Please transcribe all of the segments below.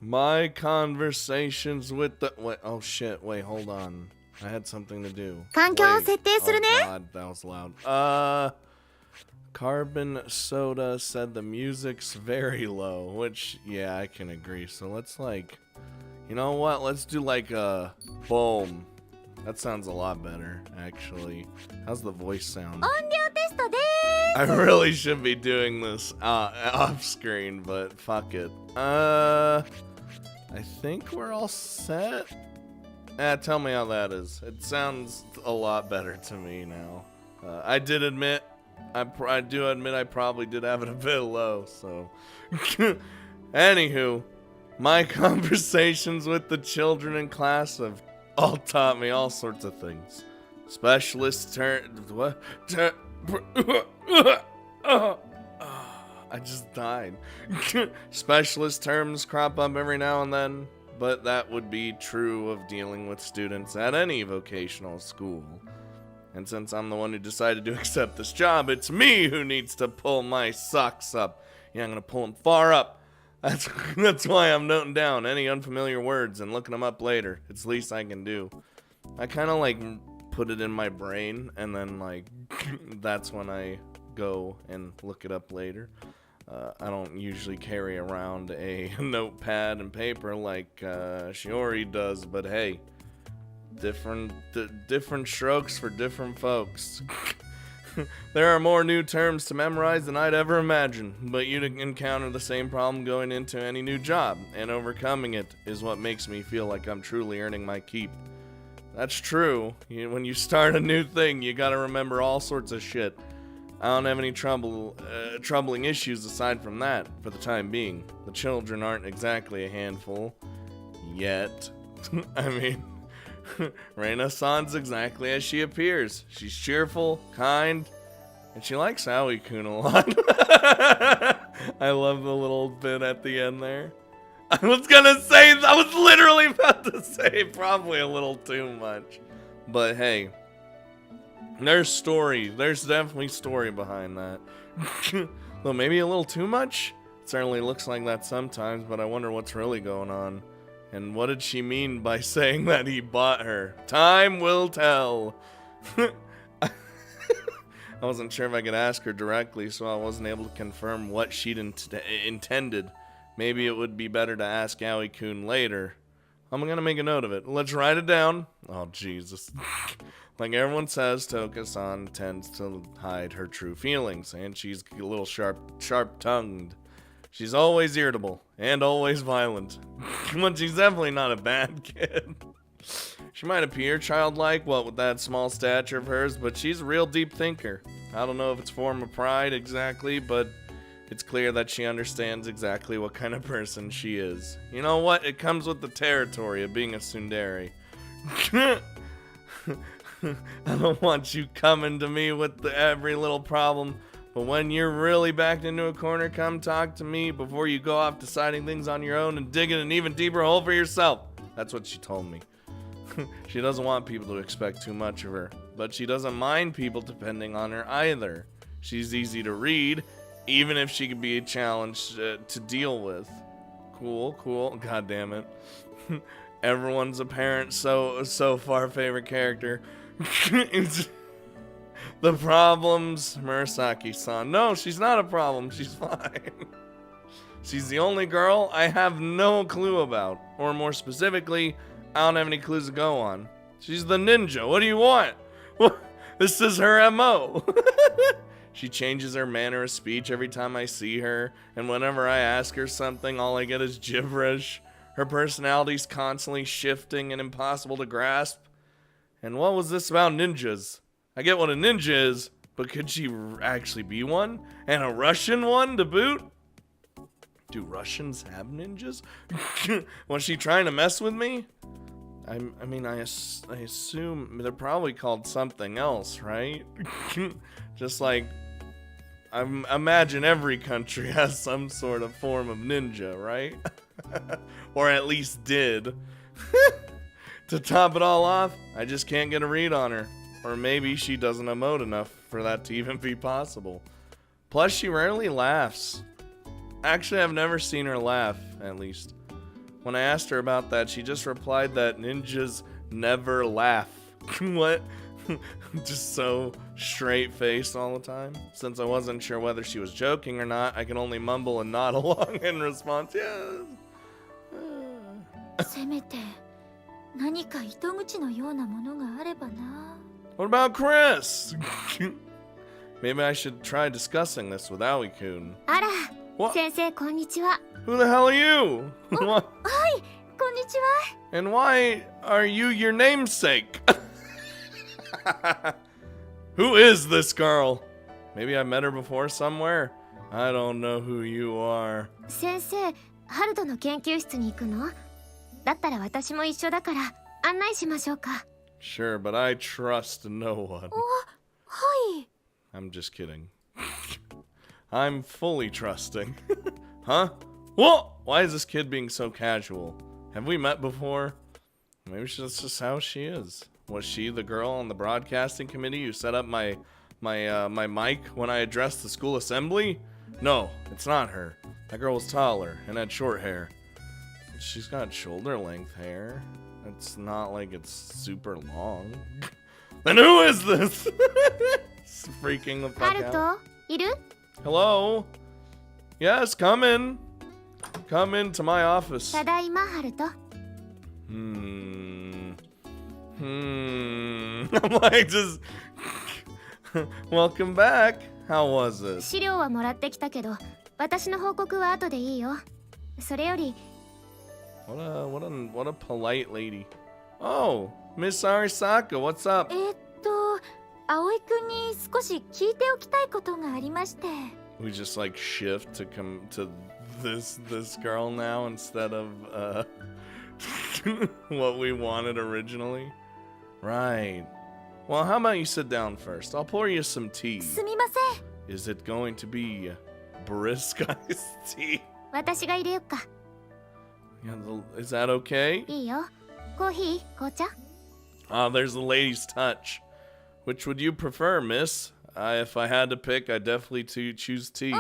My conversations with the... Wait, oh shit, wait, hold on. I had something to do. 環境を設定するね。 Oh god, that was loud. Carbon Soda said the music's very low, which, yeah, I can agree. So let's like... You know what? Let's do like a... Boom. That sounds a lot better, actually. How's the voice sound? 音量テストで I really should be doing this off screen, but fuck it. I think we're all set. Tell me how that is. It sounds a lot better to me now. I did admit, I do admit I probably did have it a bit low, so. Anywho, my conversations with the children in class have all taught me all sorts of things. Specialist what? I just died. Specialist terms crop up every now and then, but that would be true of dealing with students at any vocational school. And since I'm the one who decided to accept this job, it's me who needs to pull my socks up. Yeah, I'm gonna pull them far up. That's why I'm noting down any unfamiliar words and looking them up later. It's the least I can do. I kind of like put it in my brain, and then like that's when I go and look it up later. I don't usually carry around a notepad and paper like Shiori does, but hey, different strokes for different folks. There are more new terms to memorize than I'd ever imagine, but you'd encounter the same problem going into any new job, and overcoming it is what makes me feel like I'm truly earning my keep. That's true. When you start a new thing, you gotta remember all sorts of shit. I don't have any troubling issues aside from that, for the time being. The children aren't exactly a handful. Yet. I mean... Reina-san's exactly as she appears. She's cheerful, kind, and she likes Aoi-kun a lot. I love the little bit at the end there. I was literally about to say probably a little too much. But hey, there's story. There's definitely story behind that. Though maybe a little too much? It certainly looks like that sometimes, but I wonder what's really going on. And what did she mean by saying that he bought her? Time will tell. I wasn't sure if I could ask her directly, so I wasn't able to confirm what she'd intended. Maybe it would be better to ask Aoi-kun later. I'm gonna make a note of it. Let's write it down. Oh, Jesus. Like everyone says, Toka-san tends to hide her true feelings, and she's a little sharp-tongued. She's always irritable, and always violent. But she's definitely not a bad kid. She might appear childlike, what with that small stature of hers, but she's a real deep thinker. I don't know if it's a form of pride exactly, but it's clear that she understands exactly what kind of person she is. You know what? It comes with the territory of being a tsundere. I don't want you coming to me with every little problem. But when you're really backed into a corner, come talk to me before you go off deciding things on your own and digging an even deeper hole for yourself. That's what she told me. She doesn't want people to expect too much of her, but she doesn't mind people depending on her either. She's easy to read, even if she could be a challenge to deal with. Cool. God damn it. Everyone's a parent so far favorite character. The problems, Murasaki-san. No, she's not a problem. She's fine. She's the only girl I have no clue about. Or more specifically, I don't have any clues to go on. She's the ninja. What do you want? This is her MO. She changes her manner of speech every time I see her. And whenever I ask her something, all I get is gibberish. Her personality's constantly shifting and impossible to grasp. And what was this about ninjas? I get what a ninja is, but could she actually be one? And a Russian one to boot? Do Russians have ninjas? Was she trying to mess with me? I assume they're probably called something else, right? Just like, I imagine every country has some sort of form of ninja, right? Or at least did. To top it all off, I just can't get a read on her. Or maybe she doesn't emote enough for that to even be possible. Plus, she rarely laughs. Actually, I've never seen her laugh, at least. When I asked her about that, she just replied that ninjas never laugh. What? Just so straight-faced all the time. Since I wasn't sure whether she was joking or not, I can only mumble and nod along in response. Yes. せめて何か糸口のようなものがあればな。 What about Chris? Maybe I should try discussing this with Aoi-kun. あら、 What? 先生こんにちは。 Who the hell are you? What? はい、こんにちは。 And why are you your namesake? Who is this girl? Maybe I met her before somewhere. I don't know who you are. 先生、ハルトの研究室に行くの？だったら私も一緒だから案内しましょうか。 Sure, but I trust no one. はい。 I'm just kidding. I'm fully trusting. Huh? What? Why is this kid being so casual? Have we met before? Maybe that's just how she is. Was she the girl on the broadcasting committee who set up my mic when I addressed the school assembly? No, it's not her. That girl was taller and had short hair. She's got shoulder-length hair. It's not like it's super long. Then who is this? It's freaking the fuck ハル out. ト、いる？ Hello? Yes, come in. Come into my office. ただいま、ハルト。 I'm like just welcome back. How was it? 資料はもらってきたけど、私の報告は後でいいよ。それより、 What a polite lady. Oh, Miss Arisaka, what's up? 葵くんに少し聞いておきたいことがありまして。 We just like shift to come to this girl now instead of what we wanted originally. Right. Well, how about you sit down first? I'll pour you some tea. すみません。 Is it going to be brisk iced tea? 私が入れよっか。 Yeah, is that okay? いいよ。コーヒー、紅茶。 Ah, there's the lady's touch. Which would you prefer, miss? If I had to pick, I'd definitely choose tea. で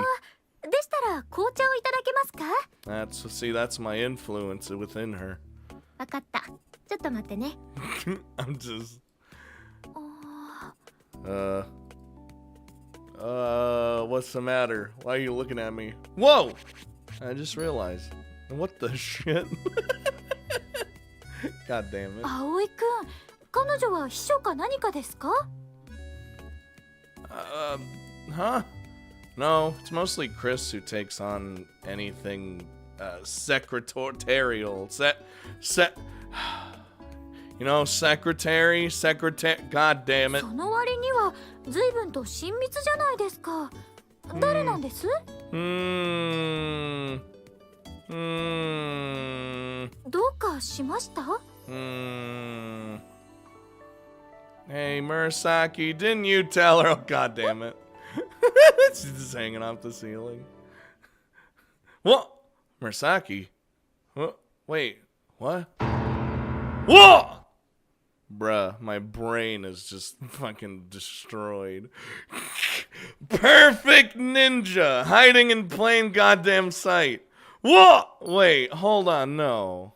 したら紅茶をいただけますか？ That's my influence within her. わかった。ちょっと待ってね。I'm just... おー What's the matter? Why are you looking at me? Whoa! I just realized. What the shit? God damn it. 葵くん、彼女は秘書か何かですか？ Huh? No, it's mostly Chris who takes on anything secretarial. You know, secretary. God damn it. その割には随分と親密じゃないですか。誰なんです？どうかしました？ Hey, Murasaki, didn't you tell her? Oh, God damn it. She's just hanging off the ceiling. What? Murasaki? What? Wait, what? Whoa! Bruh, my brain is just fucking destroyed. Perfect ninja hiding in plain goddamn sight. Whoa! Wait, hold on, no.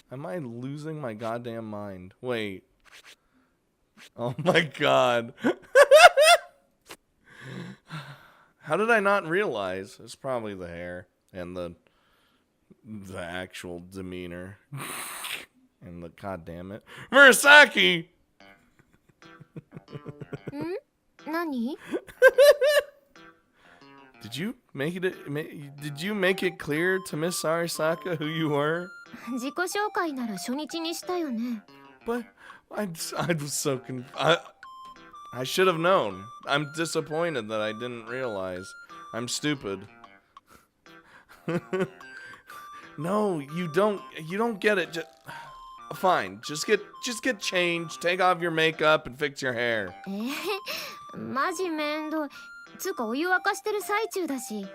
Am I losing my goddamn mind? Wait. Oh my god. How did I not realize? It's probably the hair and the actual demeanor. And the goddamn it. Murasaki! 何？ Did you make it clear to Miss Arisaka who you were? 自己紹介なら初日にしたよね。 But I was so I should have known. I'm disappointed that I didn't realize. I'm stupid. No, you don't get it. Fine. Just get changed, take off your makeup and fix your hair. マジ面倒。つうかお湯沸かしてる最中だし。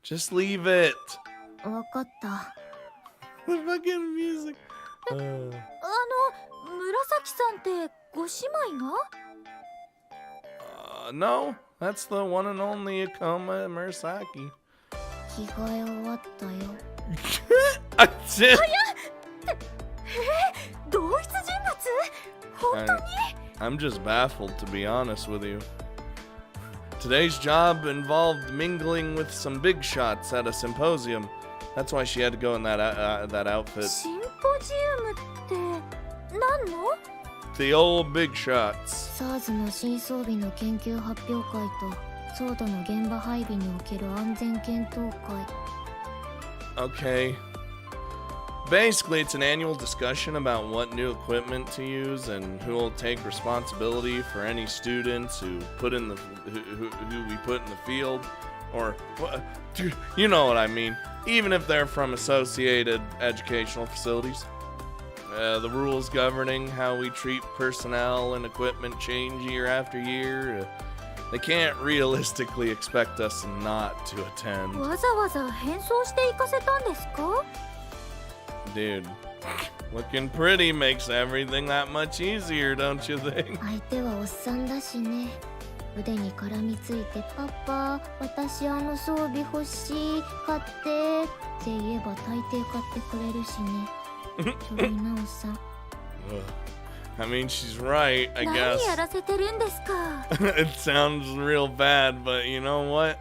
Just leave it. わかった。 The fucking music. 紫さんってご姉妹が？ No, that's the one and only Akoma Murasaki. 着替え終わったよ。同一人物？本当に？ I'm just baffled, to be honest with you. Today's job involved mingling with some big shots at a symposium. That's why she had to go in that outfit. シンポジウムって何の？ The old big shots. SARS の新装備の研究発表会とソードの現場配備における安全検討会。 Okay. Basically, it's an annual discussion about what new equipment to use and who will take responsibility for any students who put in the who we put in the field, or you know what I mean. Even if they're from associated educational facilities, the rules governing how we treat personnel and equipment change year after year. They can't realistically expect us not to attend. わざわざ変装して行かせたんですか？ Dude, looking pretty makes everything that much easier, don't you think? 相手はおっさんだしね。腕に絡みついてパパ、私あの装備欲しい、買ってって言えば大抵買ってくれるしね。ちょろいなおっさん。I mean, she's right, I 何 guess. やらせてるんですか？ It sounds real bad, but you know what?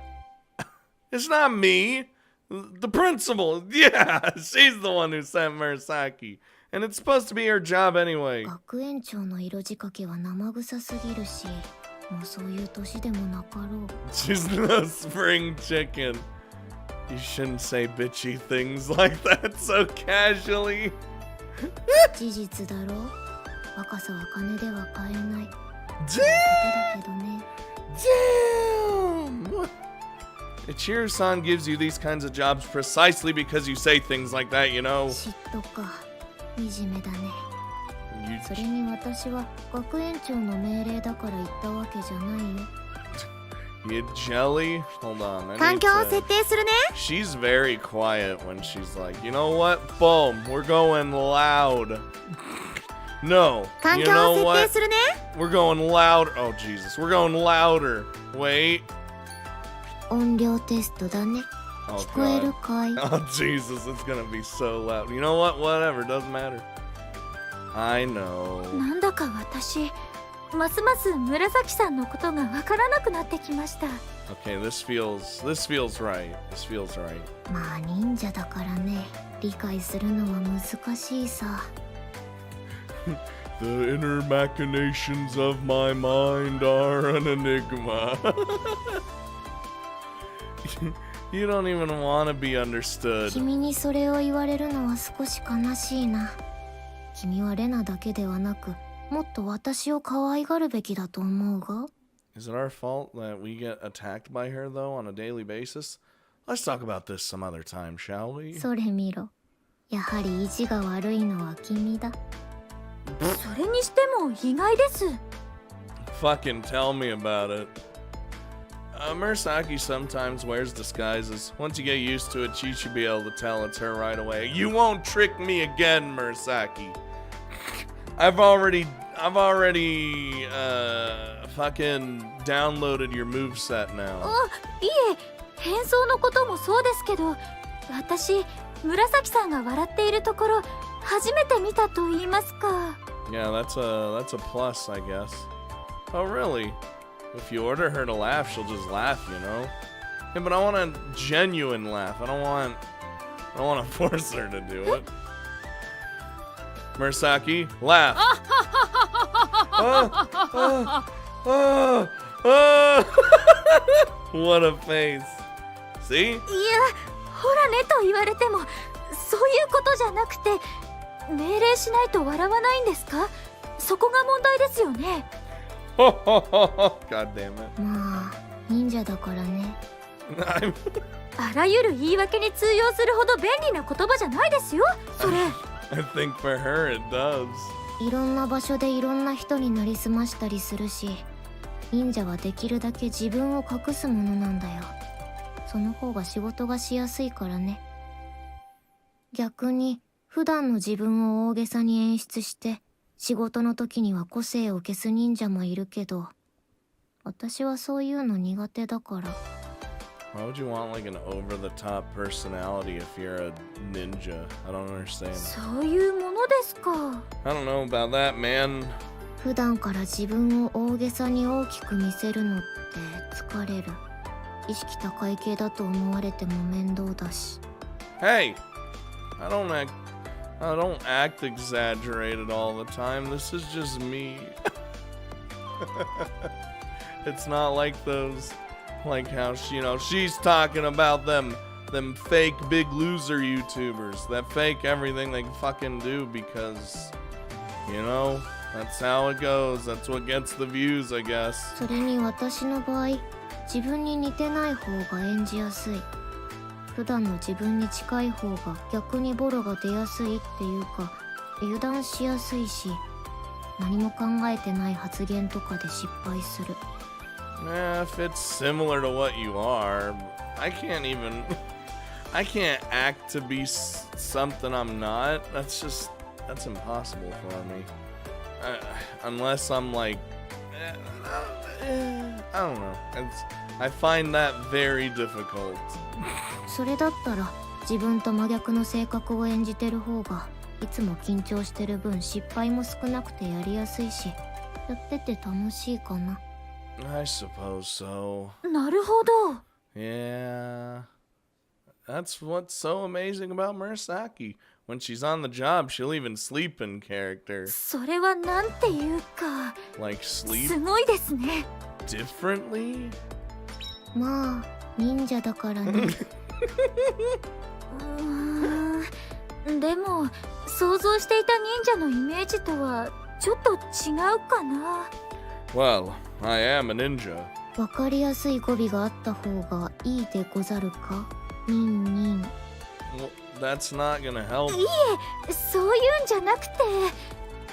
It's not me. The principal. Yeah, she's the one who sent Murasaki. And it's supposed to be her job anyway. 学園長の色仕掛けは生臭すぎるし、もうそういう年でもなかろう。 She's no spring chicken. You shouldn't say bitchy things like that so casually. 事実だろ。若さは金では買えない。 Damn! だけどね。 Damn! Ichiro-san gives you these kinds of jobs precisely because you say things like that, you know? 嫉妬か。惨めだね。 You, それに私は学園長の命令だから言ったわけじゃないよ。 you jelly? Hold on. I 環 need 境を to- 設定するね。 She's very quiet when she's like, you know what? Boom, we're going loud. No. 環 You 境 know を設定 what? するね。 We're going loud. Oh, Jesus. We're going louder. Wait. 音量テストだね。 Oh, 聞こえる God. かい？ Oh, Jesus. It's gonna be so loud. You know what? Whatever. Doesn't matter. I know. なんだか私、ますます紫さんのことがわからなくなってきました。 Okay, this feels right. This feels right. まあ忍者だからね、理解するのは難しいさ。 The inner machinations of my mind are an enigma. You don't even want to be understood. 君にそれを言われるのは少し悲しいな。君はレナだけではなく、もっと私を可愛がるべきだと思うが。 Is it our fault that we get attacked by her, though, on a daily basis? Let's talk about this some other time, shall we? それ見ろ。やはり意地が悪いのは君だ。それにしても意外です。 Fucking tell me about it. Murasaki sometimes wears disguises. Once you get used to it, you should be able to tell it's her right away. You won't trick me again, Murasaki. I've already fucking downloaded your moveset now. あ、いえ、変装のこともそうですけど、私、紫さんが笑っているところ、初めて見たと言いますか。 Yeah, that's a plus, I guess. Oh, really? If you order her to laugh, she'll just laugh, you know? Yeah, but I want a genuine laugh. I don't want to force her to do it. Murasaki, laugh. What a face. See? いや、ほらねと言われても、そういうことじゃなくて、命令しないと笑わないんですか？そこが問題ですよね。God damn it. まあ、忍者だからね。I'm あらゆる言い訳に通用するほど便利な言葉じゃないですよ、それ。I think for her it does. いろんな場所でいろんな人になりすましたりするし、忍者はできるだけ自分を隠すものなんだよ。その方が仕事がしやすいからね。逆に普段の自分を大げさに演出して仕事の時には個性を消す忍者もいるけど、私はそういうの苦手だから。Why would you want like an over-the-top personality if you're a ninja? I don't understand. そういうものですか。 I don't know about that, man. 普段から自分を大げさに大きく見せるのって疲れる。意識高い系だと思われても面倒だし。 Hey, I don't act exaggerated all the time. This is just me. It's not like those, like how she's talking about them fake big loser YouTubers that fake everything they fucking do because, that's how it goes. That's what gets the views, I guess. それに私の場合、自分に似てない方が演じやすい。普段の自分に近い方が逆にボロが出やすいっていうか、油断しやすいし、何も考えてない発言とかで失敗する。Yeah, if it's similar to what you are, I can't act to be something I'm not. That's impossible for me. Unless I'm like, I don't know. I find that very difficult. それだったら自分と真逆の性格を演じてる方がいつも緊張してる分失敗も少なくてやりやすいし、やってて楽しいかな。I suppose so. なるほど。 Yeah. That's what's so amazing about Murasaki. When she's on the job, she'll even sleep in character. それはなんていうか、 Like sleep すごいですね。 differently? まあ忍者だからね。でも想像していた忍者のイメージとはちょっと違うかな。 Well, I am a ninja. わかりやすい語尾があった方がいいでござるか。ニンニン。 Well, that's not gonna help. いえ、そういうんじゃなくて、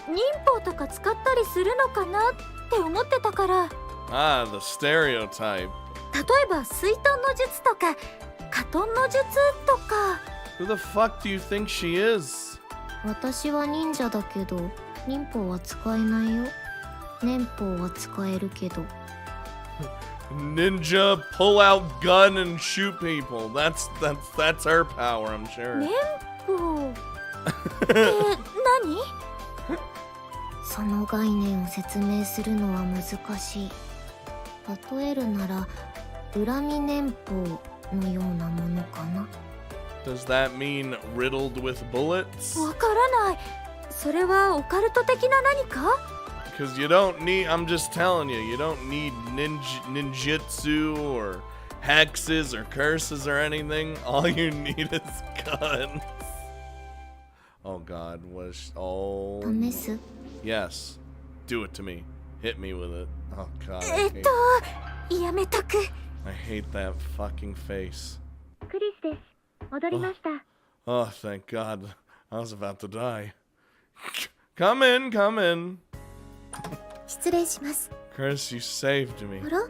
忍法とか使ったりするのかなって思ってたから。 Ah, the stereotype. 例えば水遁の術とか火遁の術とか。 Who the fuck do you think she is? 私は忍者だけど忍法は使えないよ。年法は使えるけど。 Ninja, pull out gun and shoot people. That's her power, I'm sure. 年法って何？その概念を説明するのは難しい。例えるなら恨み年法のようなものかな。 Does that mean riddled with bullets? わからない。それはオカルト的な何か？ Because you don't need, I'm just telling you, you don't need ninjutsu or hexes or curses or anything. All you need is guns. Oh god, oh. 試す？ Yes. Do it to me. Hit me with it. Oh god. やめとく。 I hate that fucking face. クリスです。戻りました。 Oh, thank god. I was about to die. Come in, come in. 失礼します。 Chris, you saved me. あら、今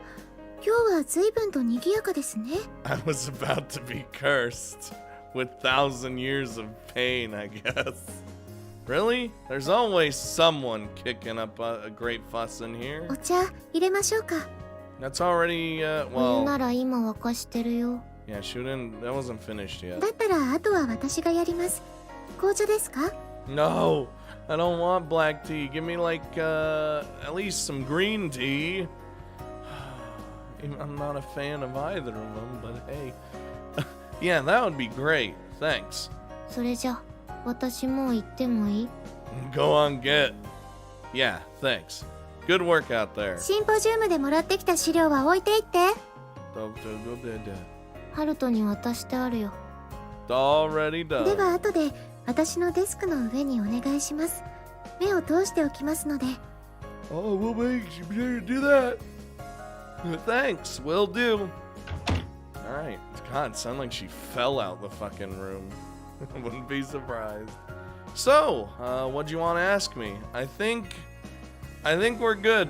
日は随分と賑やかですね。 I was about to be cursed with 1,000 years of pain, I guess. Really? There's always someone kicking up a great fuss in here. お茶入れましょうか。 That's already, お湯 well, なら今沸かしてるよ。 yeah, that wasn't finished yet. だったらあとは私がやります。紅茶ですか？ No, I don't want black tea. Give me like, at least some green tea. I'm not a fan of either of them, but hey. Yeah, that would be great. Thanks. それじゃ私もう行ってもいい？ Go on, get. Yeah, thanks. Good work out there. シンポジウムでもらってきた資料は置いていって。ハルトに渡してあるよ。 Already で done. は後で私のデスクの上にお願いします。目を通しておきますので。 Oh, we'll make you do that. Thanks, will do. Alright. God, it sounded like she fell out the fucking room. Wouldn't be surprised. So, what'd you want to ask me? I think we're good.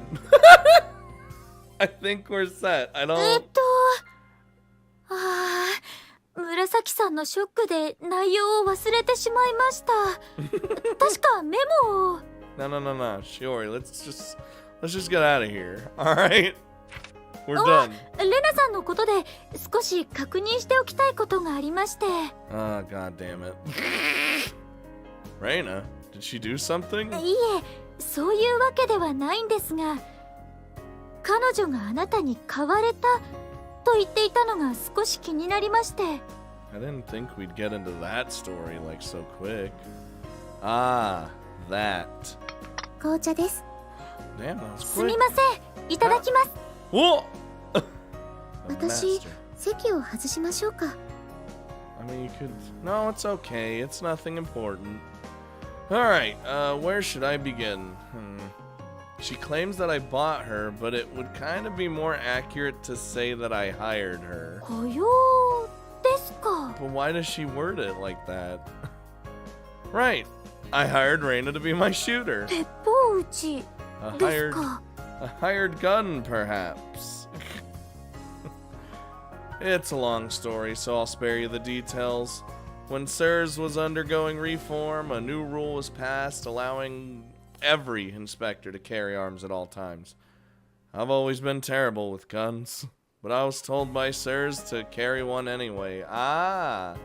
I think we're set. I don't... 紫さんのショックで内容を忘れてしまいました。確かメモを。No. Shiori, let's just get out of here. Alright? We're done. レナさんのことで少し確認しておきたいことがありまして。Ah, god damn it. Reina, did she do something? いいえ、そういうわけではないんですが、彼女があなたに買われたと言っていたのが少し気になりまして。I didn't think we'd get into that story like so quick. Ah, that. 紅茶です。 Damn, that was す quick. みません、いただきます。Whoa! 私、 Master. 席を外しましょうか。 I mean, you could. No, it's okay. It's nothing important. Alright, where should I begin? She claims that I bought her, but it would kind of be more accurate to say that I hired her. 雇用ですか。 But why does she word it like that? Right. I hired Reina to be my shooter. 鉄砲撃ち A です hired か。 a hired gun, perhaps. It's a long story, so I'll spare you the details. When SIRS was undergoing reform, a new rule was passed allowing every inspector to carry arms at all times. I've always been terrible with guns, but I was told by SIRS to carry one anyway. Ah,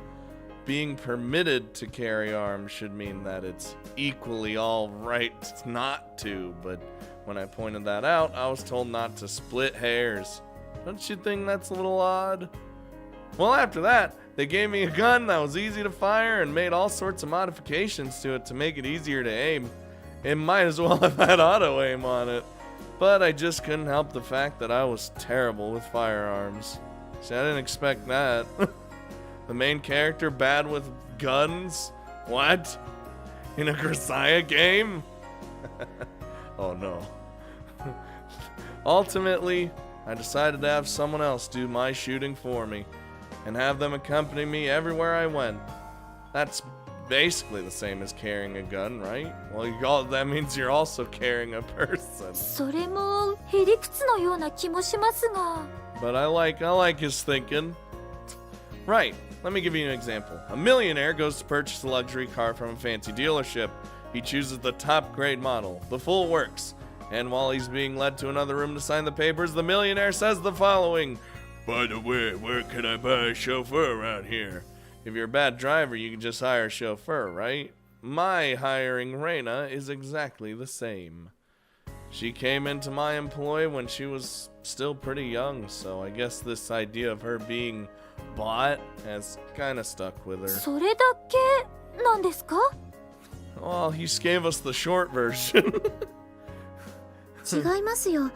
being permitted to carry arms should mean that it's equally all right not to, but when I pointed that out, I was told not to split hairs. Don't you think that's a little odd? Well, after that, they gave me a gun that was easy to fire and made all sorts of modifications to it to make it easier to aim. It might as well have had auto aim on it. But I just couldn't help the fact that I was terrible with firearms. See, I didn't expect that. The main character bad with guns? What? In a Grisaia game? Oh no. Ultimately, I decided to have someone else do my shooting for me and have them accompany me everywhere I went. That's basically the same as carrying a gun, right? Well, that means you're also carrying a person. それもへりくつのような気もしますが。 But I like his thinking. Right, let me give you an example. A millionaire goes to purchase a luxury car from a fancy dealership. He chooses the top grade model, the full works. And while he's being led to another room to sign the papers, the millionaire says the following. By the way, where can I buy a chauffeur around here? If you're a bad driver, you can just hire a chauffeur, right? My hiring Reina is exactly the same. She came into my employ when she was still pretty young, so I guess this idea of her being bought has kind of stuck with her. それだけなんですか。 Well, he gave us the short version. 違いますよ。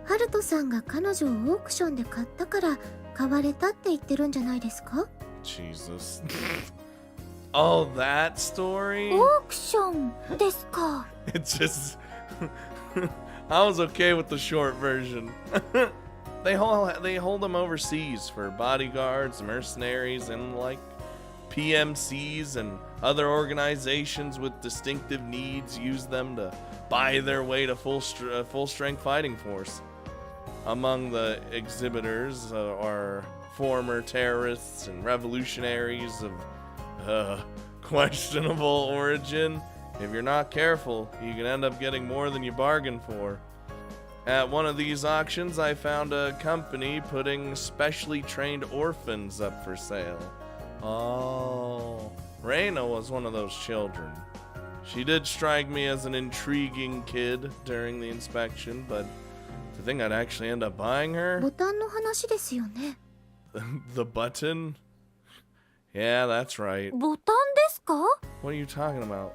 ハルトさんが彼女をオークションで買ったから買われたって言ってるんじゃないですか。 Jesus. Oh, that story? オークションですか。 It's just... I was okay with the short version. They hold them overseas for bodyguards, mercenaries, and like PMCs and other organizations with distinctive needs use them to buy their way to full-strength fighting force. Among the exhibitors are former terrorists and revolutionaries of questionable origin. If you're not careful, you can end up getting more than you bargained for. At one of these auctions, I found a company putting specially trained orphans up for sale. Oh, Reina was one of those children. She did strike me as an intriguing kid during the inspection, but to think I'd actually end up buying her? ボタンの話ですよね。The button? Yeah, that's right. ボタンですか。 What are you talking about?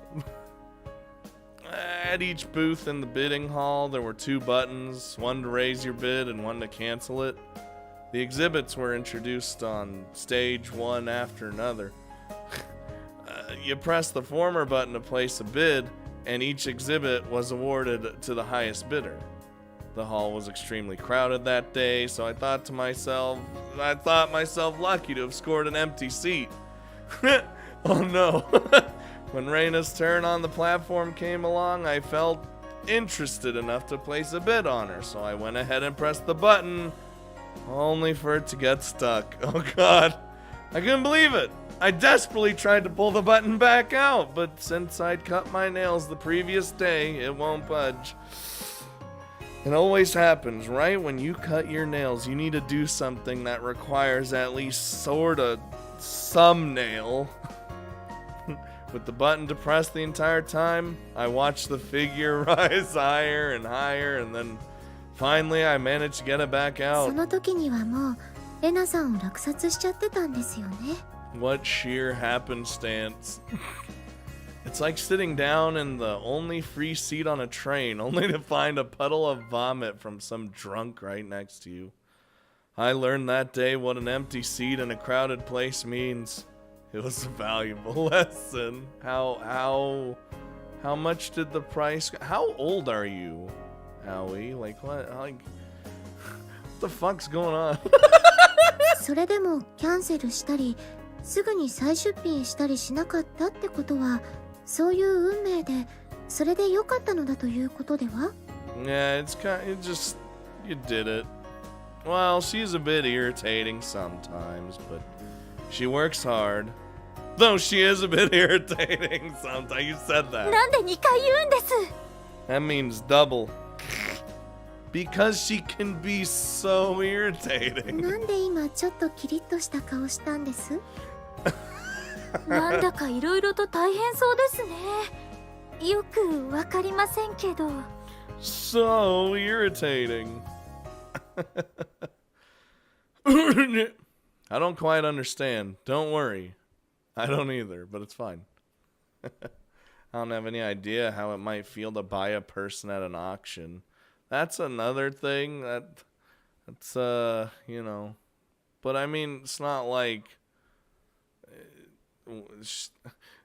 At each booth in the bidding hall, there were 2 buttons, one to raise your bid and one to cancel it. The exhibits were introduced on stage one after another. You press the former button to place a bid, and each exhibit was awarded to the highest bidder. The hall was extremely crowded that day, so I thought myself lucky to have scored an empty seat. Oh no. When Reina's turn on the platform came along, I felt interested enough to place a bid on her, so I went ahead and pressed the button, only for it to get stuck. Oh god, I couldn't believe it. I desperately tried to pull the button back out, but since I'd cut my nails the previous day, it won't budge. It always happens, right? When you cut your nails, you need to do something that requires at least sorta some nail. With the button depressed the entire time, I watched the figure rise higher and higher, and then finally I managed to get it back そ out. の時にはもうレナさんを落札しちゃってたんですよね。 What sheer happenstance. It's like sitting down in the only free seat on a train, only to find a puddle of vomit from some drunk right next to you. I learned that day what an empty seat in a crowded place means. It was a valuable lesson. How much did the price? How old are you, Howie? Like what? Like what the fuck's going on? それでもキャンセルしたりすぐに再出品したりしなかったってことはそういう運命でそれで良かったのだということでは？ Yeah, it just you did it. Well, she's a bit irritating sometimes, but she works hard. Though she is a bit irritating sometimes. You said that. なんで2回言うんです？ That means double. Because she can be so irritating. なんで今ちょっとキリッとした顔したんです？なんだかいろいろと大変そうですね。よくわかりませんけど。So irritating. I don't quite understand. Don't worry. I don't either, but it's fine. I don't have any idea how it might feel to buy a person at an auction. That's another thing that's you know. But I mean, it's not like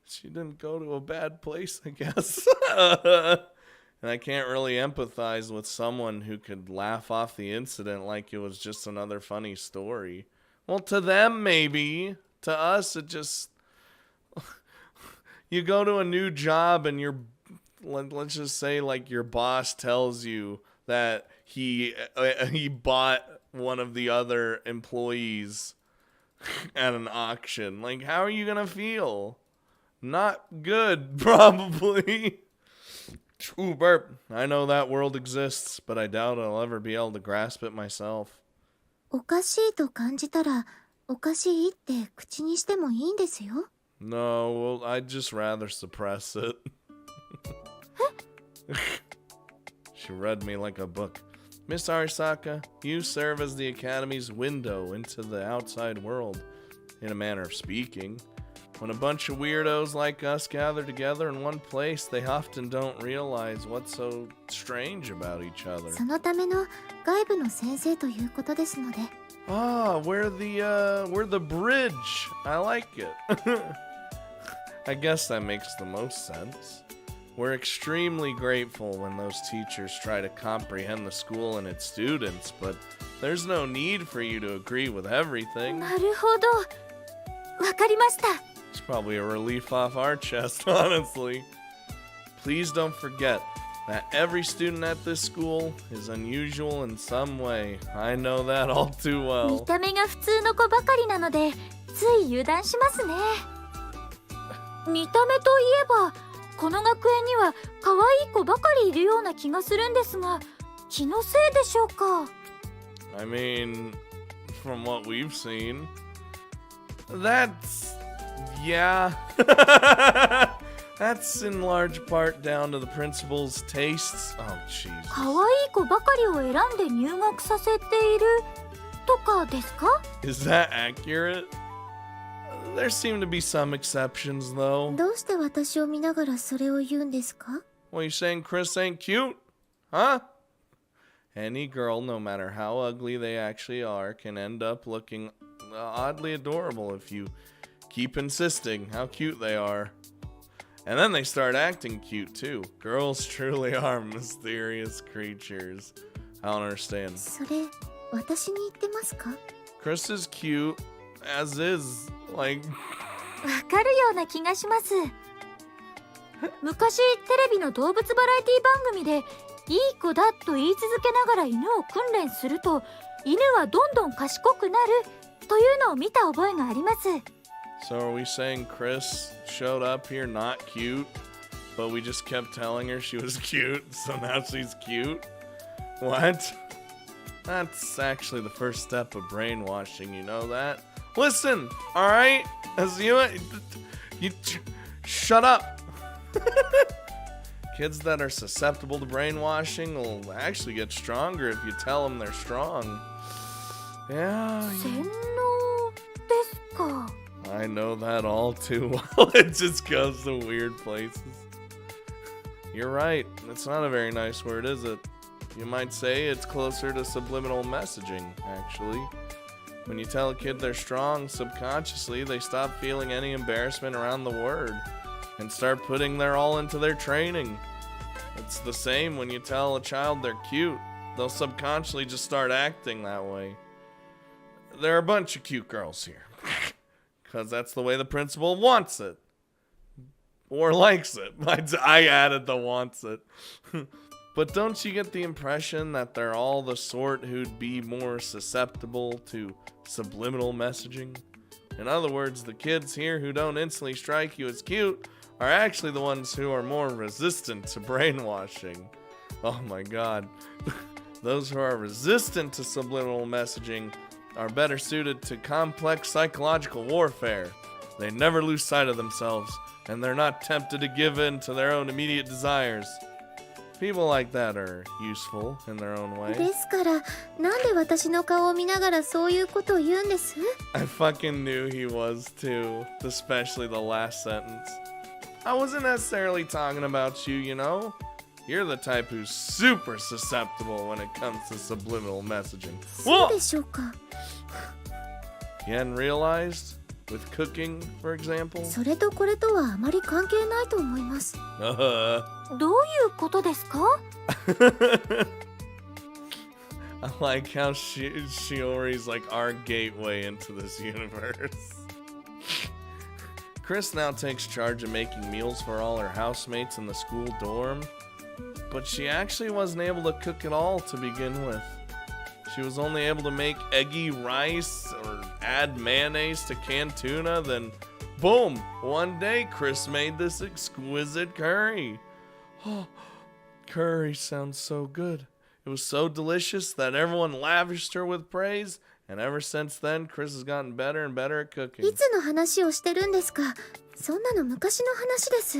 she didn't go to a bad place, I guess. And I can't really empathize with someone who could laugh off the incident like it was just another funny story. Well, to them, maybe. To us, it just... You go to a new job and let's just say, like, your boss tells you that he bought one of the other employees at an auction. Like, how are you gonna feel? Not good, probably. Ooh, burp. I know that world exists, but I doubt I'll ever be able to grasp it myself. おかしいと感じたらおかしいって口にしてもいいんですよ。 No, well, I'd just rather suppress it. She read me like a book. Miss Arisaka, you serve as the Academy's window into the outside world, in a manner of speaking. When a bunch of weirdos like us gather together in one place, they often don't realize what's so strange about each other. そのための外部の先生ということですので。 Ah, we're the bridge. I like it. I guess that makes the most sense. We're extremely grateful when those teachers try to comprehend the school and its students, but there's no need for you to agree with everything. なるほど。わかりました。 It's probably a relief off our chest, honestly. Please don't forget that every student at this school is unusual in some way. I know that all too 見 well. た目が普通の子ばかりなのでつい油断しますね。見た目といえばこの学園には可愛い子ばかりいるような気がするんですが気のせいでしょうか？ I mean, from what we've seen, that's... yeah. That's in large part down to the principal's tastes. Oh, Jesus. 可愛い子ばかりを選んで入学させているとかですか？ Is that accurate? There seem to be some exceptions, though. どうして私を見ながらそれを言うんですか？ What, you saying Chris ain't cute? Huh? Any girl, no matter how ugly they actually are, can end up looking oddly adorable if you keep insisting how cute they are. And then they start acting cute, too. Girls truly are mysterious creatures. I don't understand. それ私に言ってますか？ Chris is cute, as is, like... わかるような気がします。昔テレビの動物バラエティ番組でいい子だと言い続けながら犬を訓練すると犬はどんどん賢くなるというのを見た覚えがあります。 So are we saying Chris showed up here not cute, but we just kept telling her she was cute, so now she's cute? What? That's actually the first step of brainwashing, you know that? Listen, alright? As you shut up. Kids that are susceptible to brainwashing will actually get stronger if you tell them they're strong. Yeah. 洗脳ですか。 I know that all too well. It just goes to weird places. You're right. It's not a very nice word, is it? You might say it's closer to subliminal messaging, actually. When you tell a kid they're strong, subconsciously they stop feeling any embarrassment around the word and start putting their all into their training. It's the same when you tell a child they're cute. They'll subconsciously just start acting that way. There are a bunch of cute girls here. Because that's the way the principal wants it. Or likes it. I added the wants it. But don't you get the impression that they're all the sort who'd be more susceptible to subliminal messaging? In other words, the kids here who don't instantly strike you as cute are actually the ones who are more resistant to brainwashing. Oh my god. Those who are resistant to subliminal messaging are better suited to complex psychological warfare. They never lose sight of themselves, and they're not tempted to give in to their own immediate desires. People like that are useful in their own way. ですから、なんで私の顔を見ながらそういうことを言うんです？ I fucking knew he was too, especially the last sentence. I wasn't necessarily talking about you, you know? You're the type who's super susceptible when it comes to subliminal messaging. そうでしょうか。 You hadn't realized? With cooking, for example? それとこれとはあまり関係ないと思います。どういうことですか？ I like how Shiori's like our gateway into this universe. Chris now takes charge of making meals for all her housemates in the school dorm, but she actually wasn't able to cook at all to begin with. She was only able to make eggy rice or add mayonnaise to canned tuna, then boom, one day Chris made this exquisite curry. Oh, curry sounds so good. It was so delicious that everyone lavished her with praise, and ever since then, Chris has gotten better and better at cooking. いつの話をしてるんですか？そんなの昔の話です。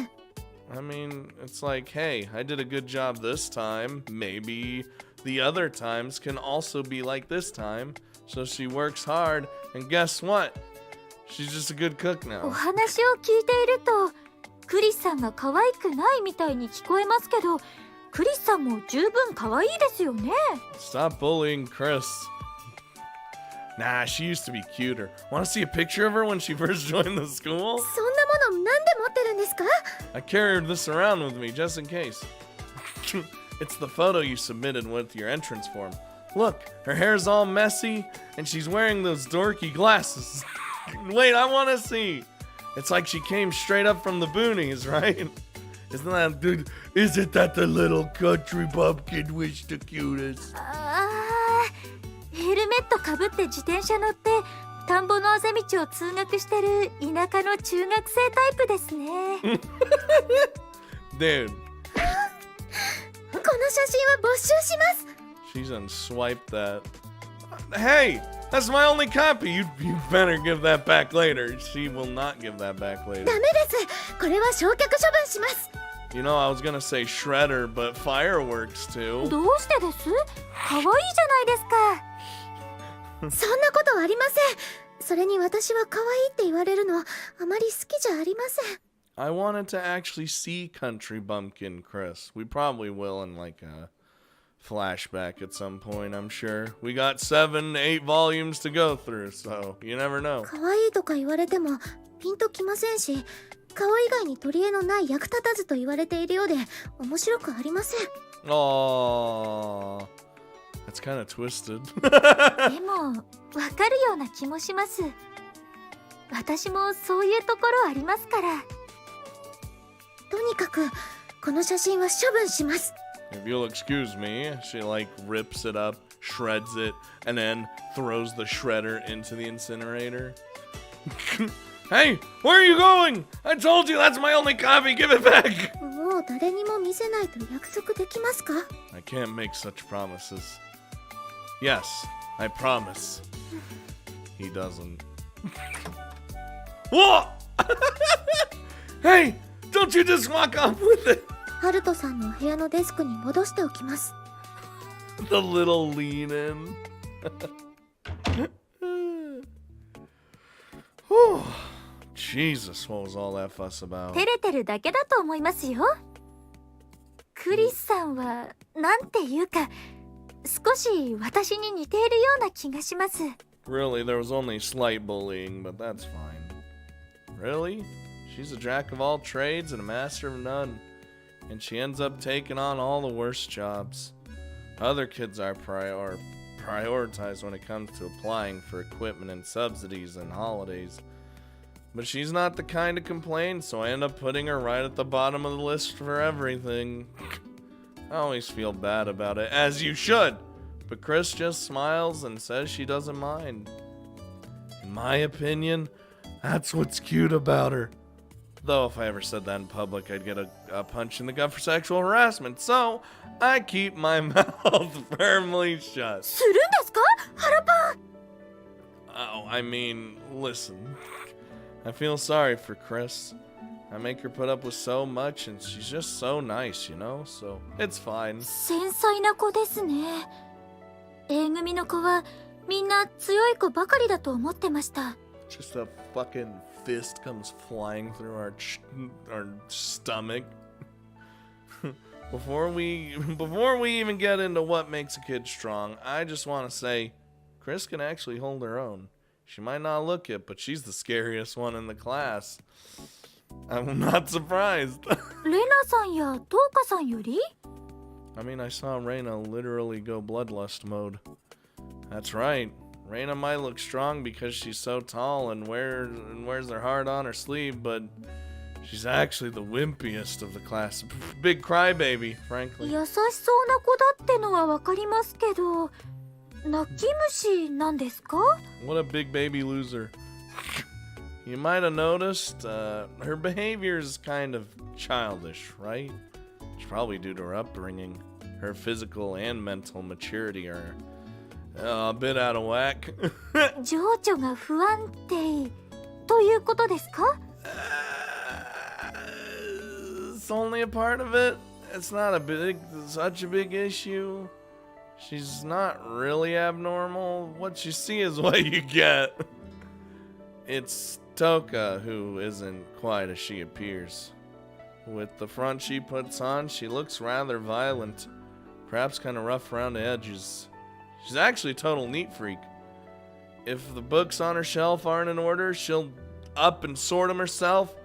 I mean, it's like, hey, I did a good job this time. Maybe the other times can also be like this time. So she works hard, and guess what? She's just a good cook お now. 話を聞いていると、クリスさんが可愛くないみたいに聞こえますけど、クリスさんも十分可愛いですよね。 Stop bullying Chris. Nah, she used to be cuter. Want to see a picture of her when she first joined the school? そんなものなんで持ってるんですか？ I carried this around with me just in case. It's the photo you submitted with your entrance form. Look, her hair's all messy, and she's wearing those dorky glasses. Wait, I want to see. It's like she came straight up from the boonies, right? Isn't that, dude? Isn't that the little country bumpkin which the cutest? ヘルメットかぶって自転車乗って田んぼのあぜ道を通学してる田舎の中学生タイプですね。 Dude. この写真は没収します。 She's unswiped that. Hey, that's my only copy. You better give that back later. She will not give that back later. ダメです。これは焼却処分します。 You know, I was gonna say shredder, but fireworks too. どうしてです？可愛いじゃないですか。そんなことありません。それに私は可愛いって言われるのあまり好きじゃありません。 I wanted to actually see Country Bumpkin Chris. We probably will in like a flashback at some point, I'm sure. We got 7, 8 volumes to go through, so you never know. 可愛いとか言われてもピンときませんし、顔以外に取り柄のない役立たずと言われているようで面白くありません。 Aww. That's kind of twisted. でもわかるような気もします。私もそういうところありますから。とにかくこの写真は処分します。 If you'll excuse me, she like rips it up, shreds it, and then throws the shredder into the incinerator. Hey, where are you going? I told you that's my only copy. Give it back. ももう誰にも見せないと約束できますか？ I can't make such promises. Yes, I promise. He doesn't. Whoa! Hey, don't you just walk off with it? ハルトさんのお部屋のデスクに戻しておきます。 The little lean in. Whew. Jesus, what was all that fuss about? 照れてるだけだと思いますよ。クリスさんはなんていうか少し私に似ているような気がします。 Really, there was only slight bullying, but that's fine. Really? She's a jack of all trades and a master of none. And she ends up taking on all the worst jobs. Other kids are prioritized when it comes to applying for equipment and subsidies and holidays. But she's not the kind to complain, so I end up putting her right at the bottom of the list for everything. I always feel bad about it, as you should. But Chris just smiles and says she doesn't mind. In my opinion, that's what's cute about her. Though if I ever said that in public, I'd get a punch in the gut for sexual harassment. So I keep my mouth firmly shut. するんですか、ハラパン。 Oh, I mean, listen. I feel sorry for Chris. I make her put up with so much, and she's just so nice, you know? So it's fine. 繊細な子ですね。A組の子はみんな強い子ばかりだと思ってました。 Just a fucking fist comes flying through our stomach. Before we even get into what makes a kid strong, I just want to say, Chris can actually hold her own. She might not look it, but she's the scariest one in the class. I'm not surprised. レナさんやトウカさんより？ I mean, I saw Reina literally go bloodlust mode. That's right. Reina might look strong because she's so tall and wears her heart on her sleeve, but she's actually the wimpiest of the class. Big crybaby, frankly. 優しそうな子だってのはわかりますけど、泣き虫なんですか？ What a big baby loser. You might have noticed her behavior is kind of childish, right? It's probably due to her upbringing. Her physical and mental maturity are a bit out of whack. 情緒が不安定ということですか？ It's only a part of it. It's not such a big issue. She's not really abnormal. What you see is what you get. It's Toka who isn't quite as she appears. With the front she puts on, she looks rather violent, perhaps kind of rough around the edges. She's actually a total neat freak. If the books on her shelf aren't in order, she'll up and sort them herself.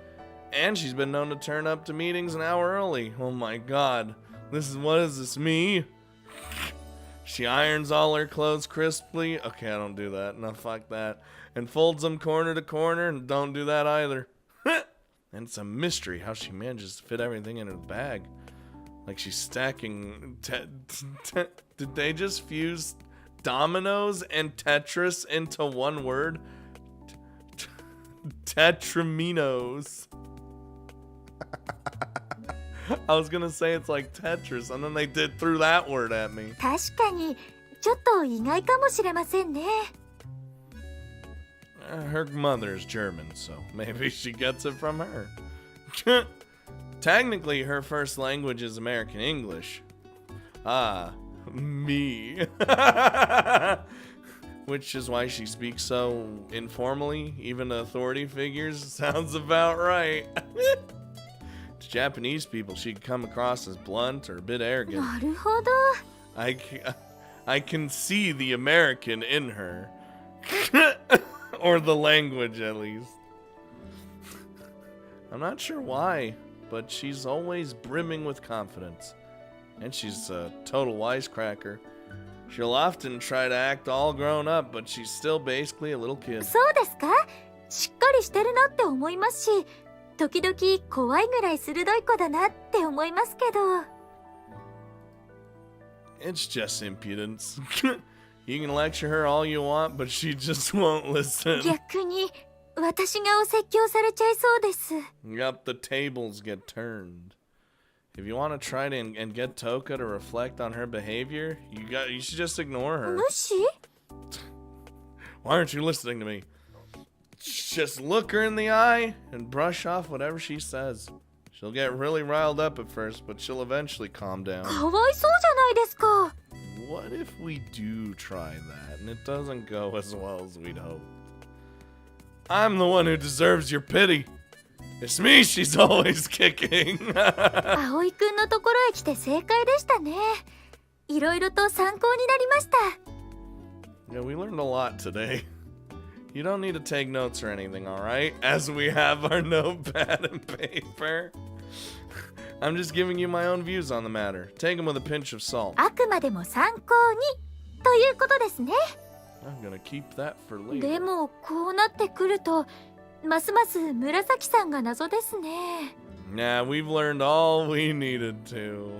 And she's been known to turn up to meetings an hour early. Oh my god. What is this, me? She irons all her clothes crisply. Okay, I don't do that. No, fuck that. And folds them corner to corner, and don't do that either. And it's a mystery how she manages to fit everything in her bag. Like she's stacking... Did they just fuse dominoes and Tetris into one word? Tetraminos. I was gonna say it's like Tetris, and then they threw that word at me. 確かにちょっと意外かもしれませんね。 Her mother's German, so maybe she gets it from her. Technically, her first language is American English. Ah, me. Which is why she speaks so informally, even to authority figures. Sounds about right. To Japanese people, she could come across as blunt or a bit arrogant. なるほど。 I can see the American in her. Or the language, at least. I'm not sure why, but she's always brimming with confidence. And she's a total wisecracker. She'll often try to act all grown up, but she's still basically a little kid. そうですか？しっかりしてるなって思いますし、時々怖いぐらい鋭い子だなって思いますけど。 It's just impudence. You can lecture her all you want, but she just won't listen. 逆に私がお説教されちゃいそうです。 Yup, the tables get turned. if you want to try to and get Toka to reflect on her behavior, you should just ignore her. 無視 Why aren't you listening to me? Just look her in the eye and brush off whatever she says. She'll get really riled up at first, but she'll eventually calm down. かわいそうじゃないですか What if we do try that and it doesn't go as well as we'd hoped? I'm the one who deserves your pity. It's me she's always kicking. 葵くんのところへ来て正解でしたねいろいろと参考になりました Yeah, we learned a lot today. You don't need to take notes or anything, alright? As we have our notepad and paper. I'm just giving you my own views on the matter. Take them with a pinch of salt. あくまでも参考にということですね I'm gonna keep that for later. でもこうなってくるとますます紫さんが謎ですね Nah, we've learned all we needed to.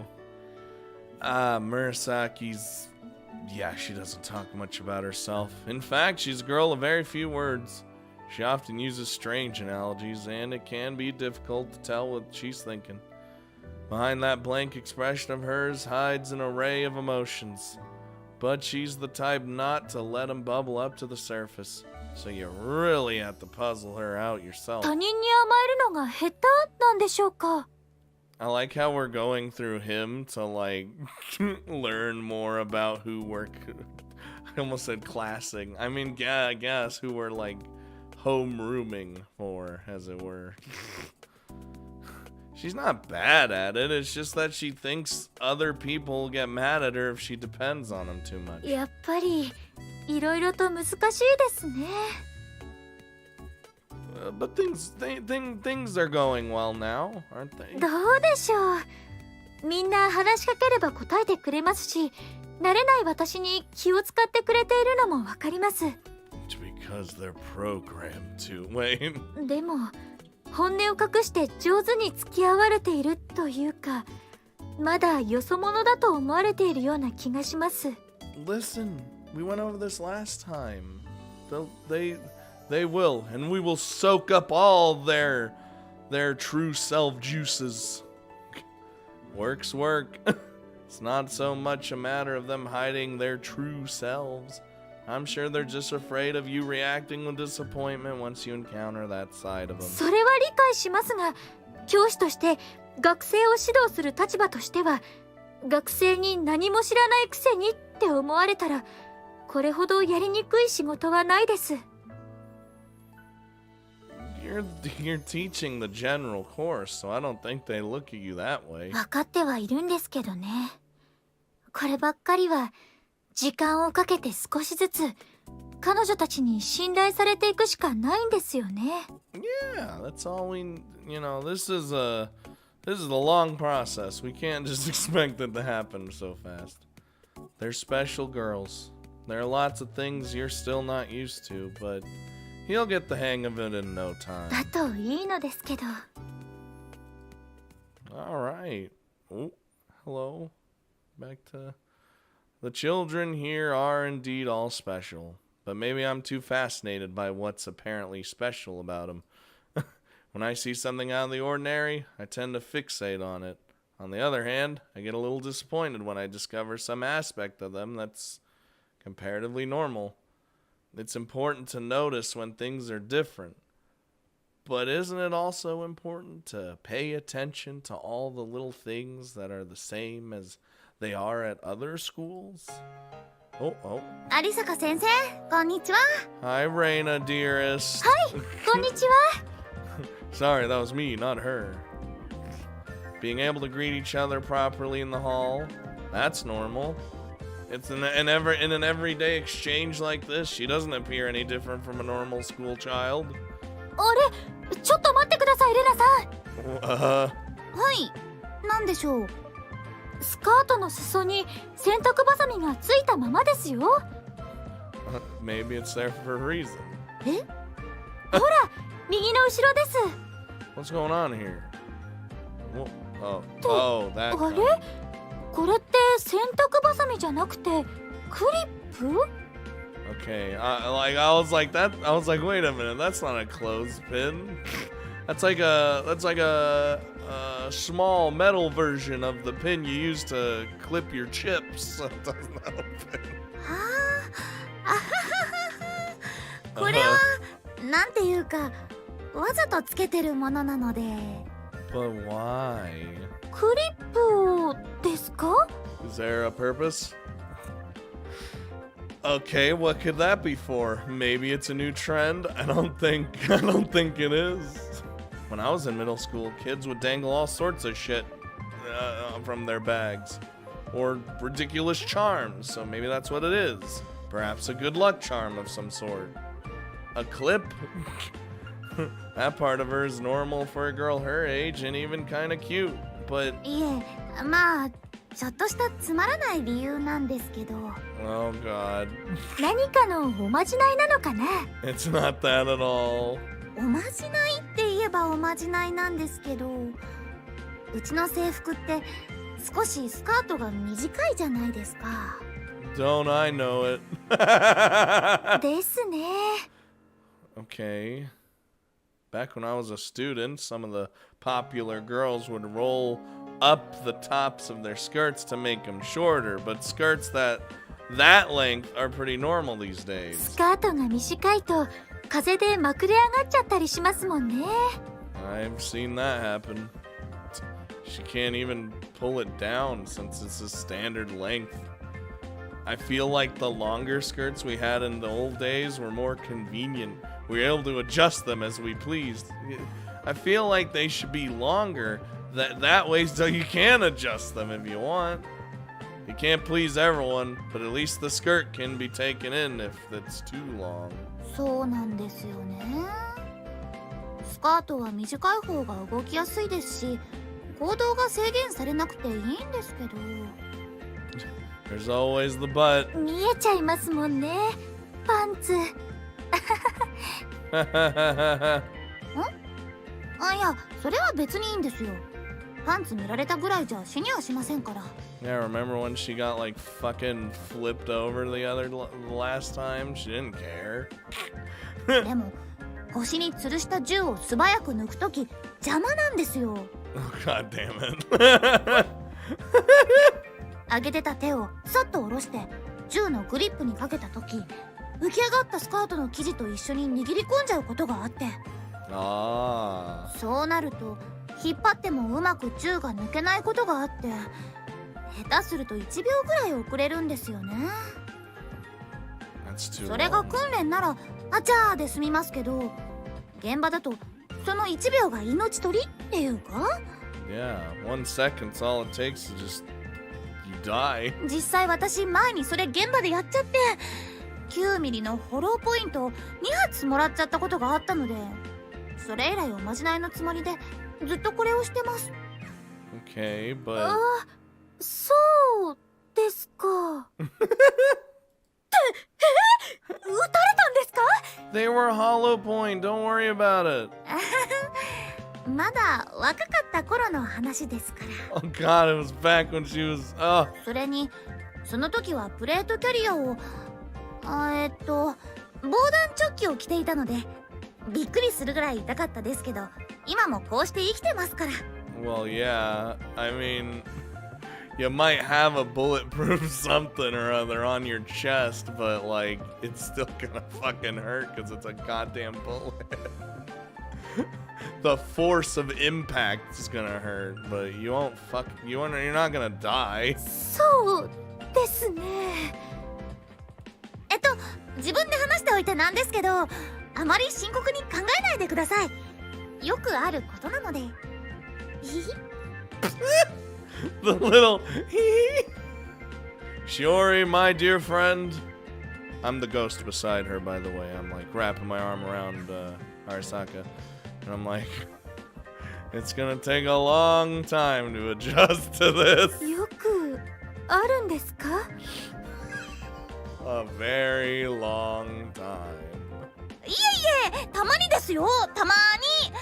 Murasaki's... Yeah, she doesn't talk much about herself. In fact, she's a girl of very few words. She often uses strange analogies, and it can be difficult to tell what she's thinking. Behind that blank expression of hers hides an array of emotions. But she's the type not to let them bubble up to the surface. So you really have to puzzle her out yourself. 他人に甘えるのが下手なんでしょうか I like how we're going through him to, like, learn more about who we're... I almost said classing. I mean, yeah, I guess who we're, like, homerooming for, as it were. She's not bad at it. It's just that she thinks other people get mad at her if she depends on them too much. やっぱりいろいろと難しいですね But things are going well now, aren't they? どうでしょうみんな話しかければ答えてくれますし慣れない私に気を使ってくれているのもわかります It's because they're programmed to. Wait. でも本音を隠して上手に付き合われているというかまだよそ者だと思われているような気がします Listen, we went over this last time. They will, and we will soak up all their true self juices. Work's work. It's not so much a matter of them hiding their true selves. I'm sure they're just afraid of you reacting with disappointment once you encounter that side of them. それは理解しますが教師として学生を指導する立場としては学生に何も知らないくせにって思われたらこれほどやりにくい仕事はないです You're teaching the general course, so I don't think they look at you that way. 分かってはいるんですけどねこればっかりは時間をかけて少しずつ彼女たちに信頼されていくしかないんですよね Yeah, that's all we... You know, this is a long process. We can't just expect it to happen so fast. They're special girls. There are lots of things you're still not used to, but you'll get the hang of it in no time. だといいのですけど Alright. Oh, hello. Back to... The children here are indeed all special, but maybe I'm too fascinated by what's apparently special about them. When I see something out of the ordinary, I tend to fixate on it. On the other hand, I get a little disappointed when I discover some aspect of them that's comparatively normal. It's important to notice when things are different. But isn't it also important to pay attention to all the little things that are the same as they are at other schools? Oh. 有坂先生こんにちは Hi, Reina, dearest. はいこんにちは Sorry, that was me, not her. Being able to greet each other properly in the hall, that's normal. It's in an everyday exchange like this, she doesn't appear any different from a normal school child. あれちょっと待ってくださいレナさんはいなんでしょうスカートの裾に洗濯バサミがついたままですよ Maybe it's there for a reason. えほら右の後ろです What's going on here? Oh, that. あれこれって洗濯バサミじゃなくてクリップ Okay, I was like, wait a minute, that's not a clothespin. That's like a small metal version of the pin you use to clip your chips. It doesn't open. はあ、あはははは。これはなんていうかわざとつけてるものなので。But why? クリップをですか？ Is there a purpose? Okay, what could that be for? Maybe it's a new trend. I don't think it is. When I was in middle school, kids would dangle all sorts of shit from their bags, or ridiculous charms. So maybe that's what it is. Perhaps a good luck charm of some sort. A clip? That part of her is normal for a girl her age and even kind of cute. But いえ、まあちょっとしたつまらない理由なんですけど。oh god. 何かのおまじないなのかな？ It's not that at all. おまじないって言えばおまじないなんですけど、うちの制服って少しスカートが短いじゃないですか。Don't I know it? ですね。Okay. Back when I was a student, some of the popular girls would roll up the tops of their skirts to make them shorter, but skirts that length are pretty normal these days. スカートが短いと風でまくれ上がっちゃったりしますもんね。I've seen that happen. She can't even pull it down since it's a standard length. I feel like the longer skirts we had in the old days were more convenient. We were able to adjust them as we pleased. I feel like they should be longer. That way so you can adjust them if you want. You can't please everyone, but at least the skirt can be taken in if it's too long. そうなんですよね。スカートは短い方が動きやすいですし、行動が制限されなくていいんですけど。There's always the but. 見えちゃいますもんね、パンツ。あ、いや、それは別にいいんですよ。パンツ見られたぐらいじゃ死にはしませんから。Yeah, remember when she got like fucking flipped over the last time? She didn't care. でも、腰に吊るした銃を素早く抜くとき邪魔なんですよ。Oh god damn it. 上げてた手をさっと下ろして銃のグリップにかけたとき、浮き上がったスカートの生地と一緒に握り込んじゃうことがあって。ああ。そうなると引っ張ってもうまく銃が抜けないことがあって、下手すると1秒ぐらい遅れるんですよね。それが訓練ならあちゃーで済みますけど、現場だとその1秒が命取りっていうか。 Yeah, 1 second's all it takes to just you die. 実際私前にそれ現場でやっちゃって9ミリのホローポイントを2発もらっちゃったことがあったので、それ以来おまじないのつもりでずっとこれをしてます。 Okay, but あ、そうですか。撃たれたんですか？ they were hollow point. Don't worry about it. まだ若かった頃の話ですから。 Oh god, it was back when she was. Oh. それにその時はプレートキャリアを防弾チョッキを着ていたのでびっくりするぐらい痛かったですけど、今もこうして生きてますから。 Well, yeah. I mean, you might have a bulletproof something or other on your chest, but like, it's still gonna fucking hurt because it's a goddamn bullet. The force of impact is gonna hurt, but you won't you're not gonna die. そうですね。自分で話しておいてなんですけど、あまり深刻に考えないでください。よくあることなので。The little Shiori, my dear friend. I'm the ghost beside her, by the way. I'm like wrapping my arm around Arasaka, and I'm like, it's gonna take a long time to adjust to this. よくあるんですか？ A very long time. いえいえ、たまにですよ、たまに。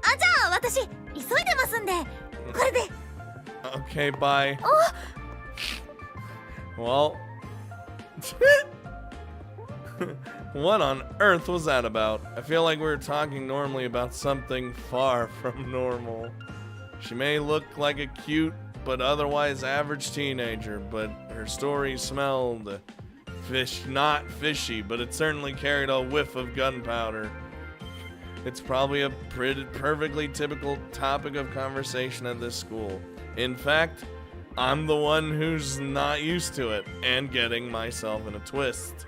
あ、じゃあ私急いでますんで、これで。Okay, bye. Well. What on earth was that about? I feel like we were talking normally about something far from normal. She may look like a cute but otherwise average teenager, but her story smelled not fishy, but it certainly carried a whiff of gunpowder. It's probably a perfectly typical topic of conversation at this school. In fact, I'm the one who's not used to it and getting myself in a twist.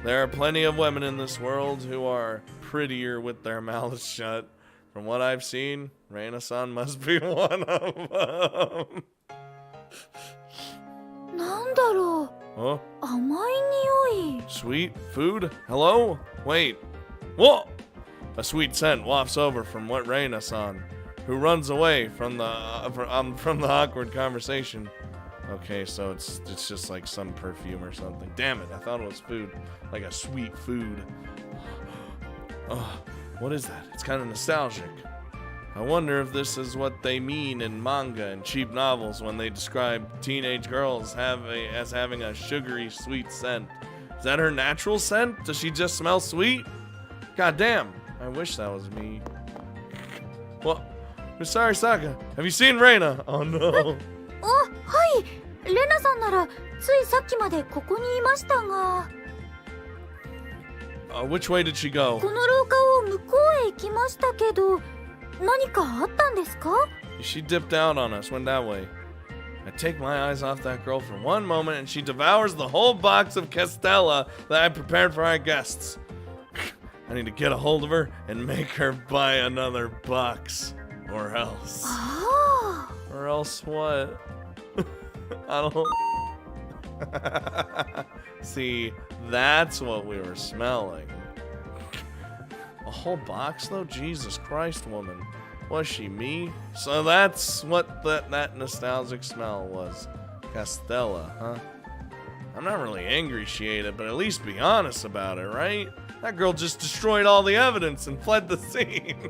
There are plenty of women in this world who are prettier with their mouths shut. From what I've seen, Reina-san must be one of them. なんだろう Huh? 甘い匂い Sweet food? Hello? Wait. Whoa! A sweet scent wafts over from what Reina-san, who runs away from the awkward conversation. Okay, so it's just like some perfume or something. Damn it, I thought it was food. Like a sweet food. Oh, what is that? It's kind of nostalgic. I wonder if this is what they mean in manga and cheap novels when they describe teenage girls as having a sugary, sweet scent. Is that her natural scent? Does she just smell sweet? God damn, I wish that was me. Well, sorry, Saka. Have you seen Reina? Oh no. あ、はいレナさんならついさっきまでここにいましたが Which way did she go? この廊下を向こうへ行きましたけど何かあったんですか She dipped out on us, went that way. I take my eyes off that girl for one moment and she devours the whole box of Castella that I prepared for our guests. I need to get a hold of her and make her buy another box. Or else. ああ Or else what? I don't... See, that's what we were smelling. A whole box though? Jesus Christ, woman. Was she me? So that's what that nostalgic smell was. Castella, huh? I'm not really angry she ate it, but at least be honest about it, right? That girl just destroyed all the evidence and fled the scene.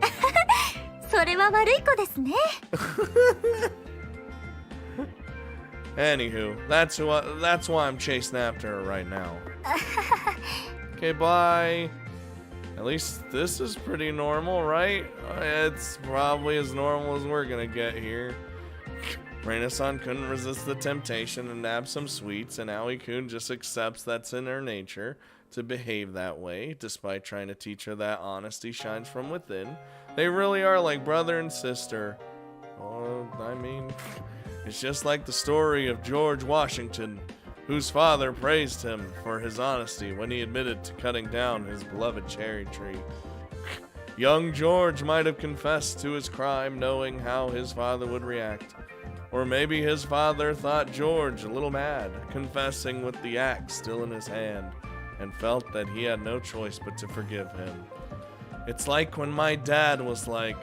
それは悪い子ですね Anywho, that's why I'm chasing after her right now. Okay, bye. At least this is pretty normal, right? It's probably as normal as we're gonna get here. Reina-san couldn't resist the temptation and nab some sweets, and Aoi-kun just accepts that's in her nature to behave that way, despite trying to teach her that honesty shines from within. They really are like brother and sister. Oh, I mean, it's just like the story of George Washington, whose father praised him for his honesty when he admitted to cutting down his beloved cherry tree. Young George might have confessed to his crime knowing how his father would react. Or maybe his father thought George a little mad, confessing with the axe still in his hand, and felt that he had no choice but to forgive him. It's like when my dad was like,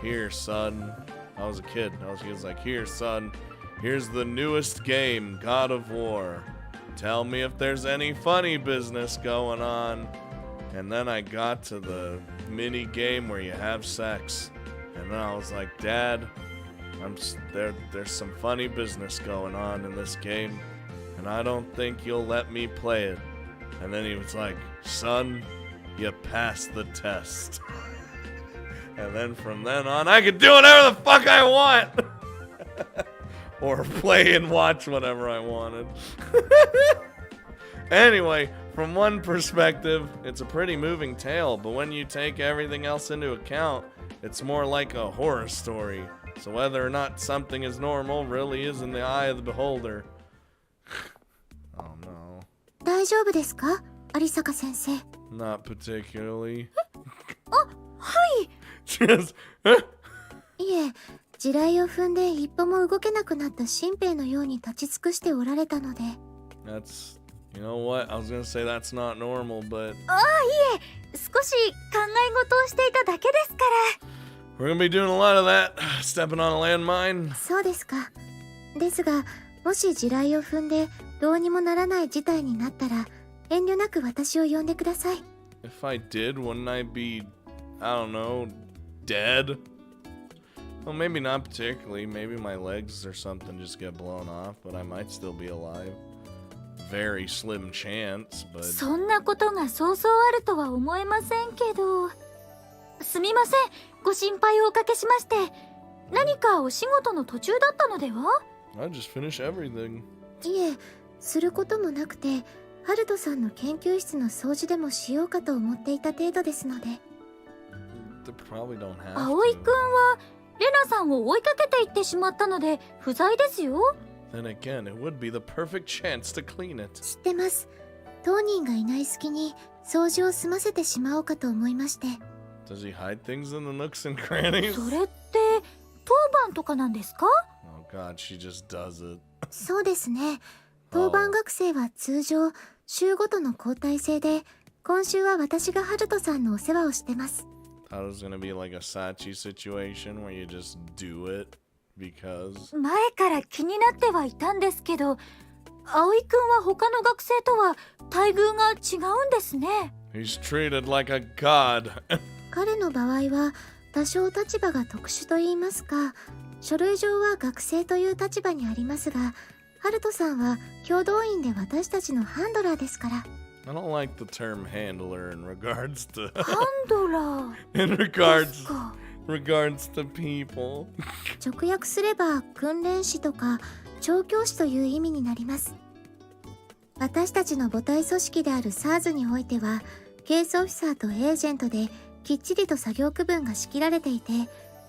"Here, son." I was a kid. He was like, "Here, son. Here's the newest game, God of War. Tell me if there's any funny business going on." And then I got to the mini game where you have sex. And then I was like, "Dad, there's some funny business going on in this game. And I don't think you'll let me play it." And then he was like, "Son, you passed the test." And then from then on, I could do whatever the fuck I want. Or play and watch whatever I wanted. Anyway, from one perspective, it's a pretty moving tale, but when you take everything else into account, it's more like a horror story. So whether or not something is normal really is in the eye of the beholder. Oh no. 大丈夫ですか有坂先生 Not particularly. はい Just, いえ地雷を踏んで一歩も動けなくなった新兵のように立ち尽くしておられたので That's, you know what? I was gonna say that's not normal, but ああいえ少し考え事をしていただけですから we're gonna be doing a lot of that. Stepping on a landmine. そうですかですがもし地雷を踏んでどうにもならない事態になったら遠慮なく私を呼んでください If I did, wouldn't I be, I don't know, dead? Well, maybe not particularly. Maybe my legs or something just get blown off, but I might still be alive. very slim chance, but そんなことがそうそうあるとは思えませんけど。すみません、ご心配をおかけしまして。何かお仕事の途中だったのでは？ I just finish everything. いえ、することもなくて、ハルトさんの研究室の掃除でもしようかと思っていた程度ですので。They probably don't have 葵くん to. はレナさんを追いかけていってしまったので不在ですよ。Then again, it would be the perfect chance to clean it. 知ってます。当人がいない隙に掃除を済ませてしまおうかと思いまして。Does he hide things in the nooks and crannies? それって当番とかなんですか？ Oh god, she just does it. そうですね。当番学生は通常週ごとの交代制で、今週は私がハルトさんのお世話をしてます。Thought it was gonna be like a Sachi situation where you just do it because. 前から気になってはいたんですけど、葵くんは他の学生とは待遇が違うんですね。 He's treated like a god. 彼の場合は多少立場が特殊と言いますか、書類上は学生という立場にありますが、ハルトさんは共同員で私たちのハンドラーですから。 I don't like the term handler in regards to ハンドラー in です regards か。 regards to people. 直訳すれば訓練士とか調教師という意味になります。私たちの母体組織である SARS においては、ケースオフィサーとエージェントできっちりと作業区分が仕切られていて、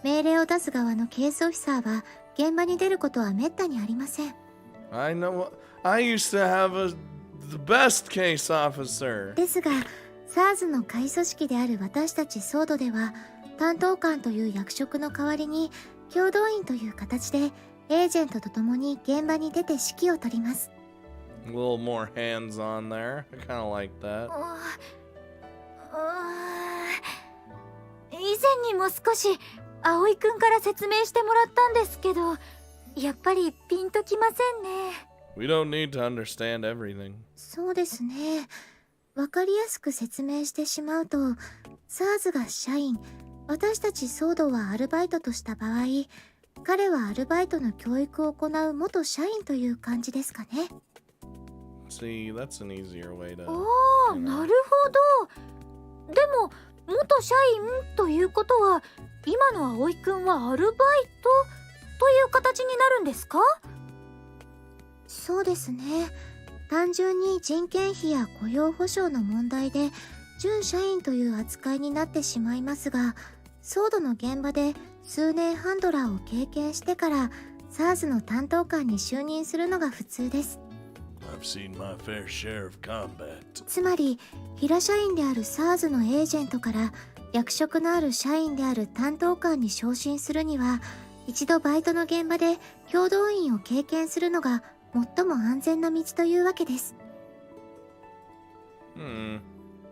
命令を出す側のケースオフィサーは現場に出ることはめったにありません。 I know. I used to have the best case officer. ですが SARS の下位組織である私たちソードでは、担当官という役職の代わりに共同員という形でエージェントと共に現場に出て指揮を執ります。 A little more hands on there. I kind of like that. 以前にも少し葵くんから説明してもらったんですけど、やっぱりピンときませんね。 We don't need to understand everything. そうですね。わかりやすく説明してしまうと、SARS が社員、私たちソードはアルバイトとした場合、彼はアルバイトの教育を行う元社員という感じですかね。See, that's an easier way to. ああ、なるほど。でも元社員ということは、今の葵くんはアルバイトという形になるんですか？そうですね。単純に人件費や雇用保障の問題で準社員という扱いになってしまいますが、ソードの現場で数年ハンドラーを経験してから SARS の担当官に就任するのが普通です。 I've seen my fair share of combat. つまり平社員である SARS のエージェントから役職のある社員である担当官に昇進するには、一度バイトの現場で共同員を経験するのが最も安全な道というわけです。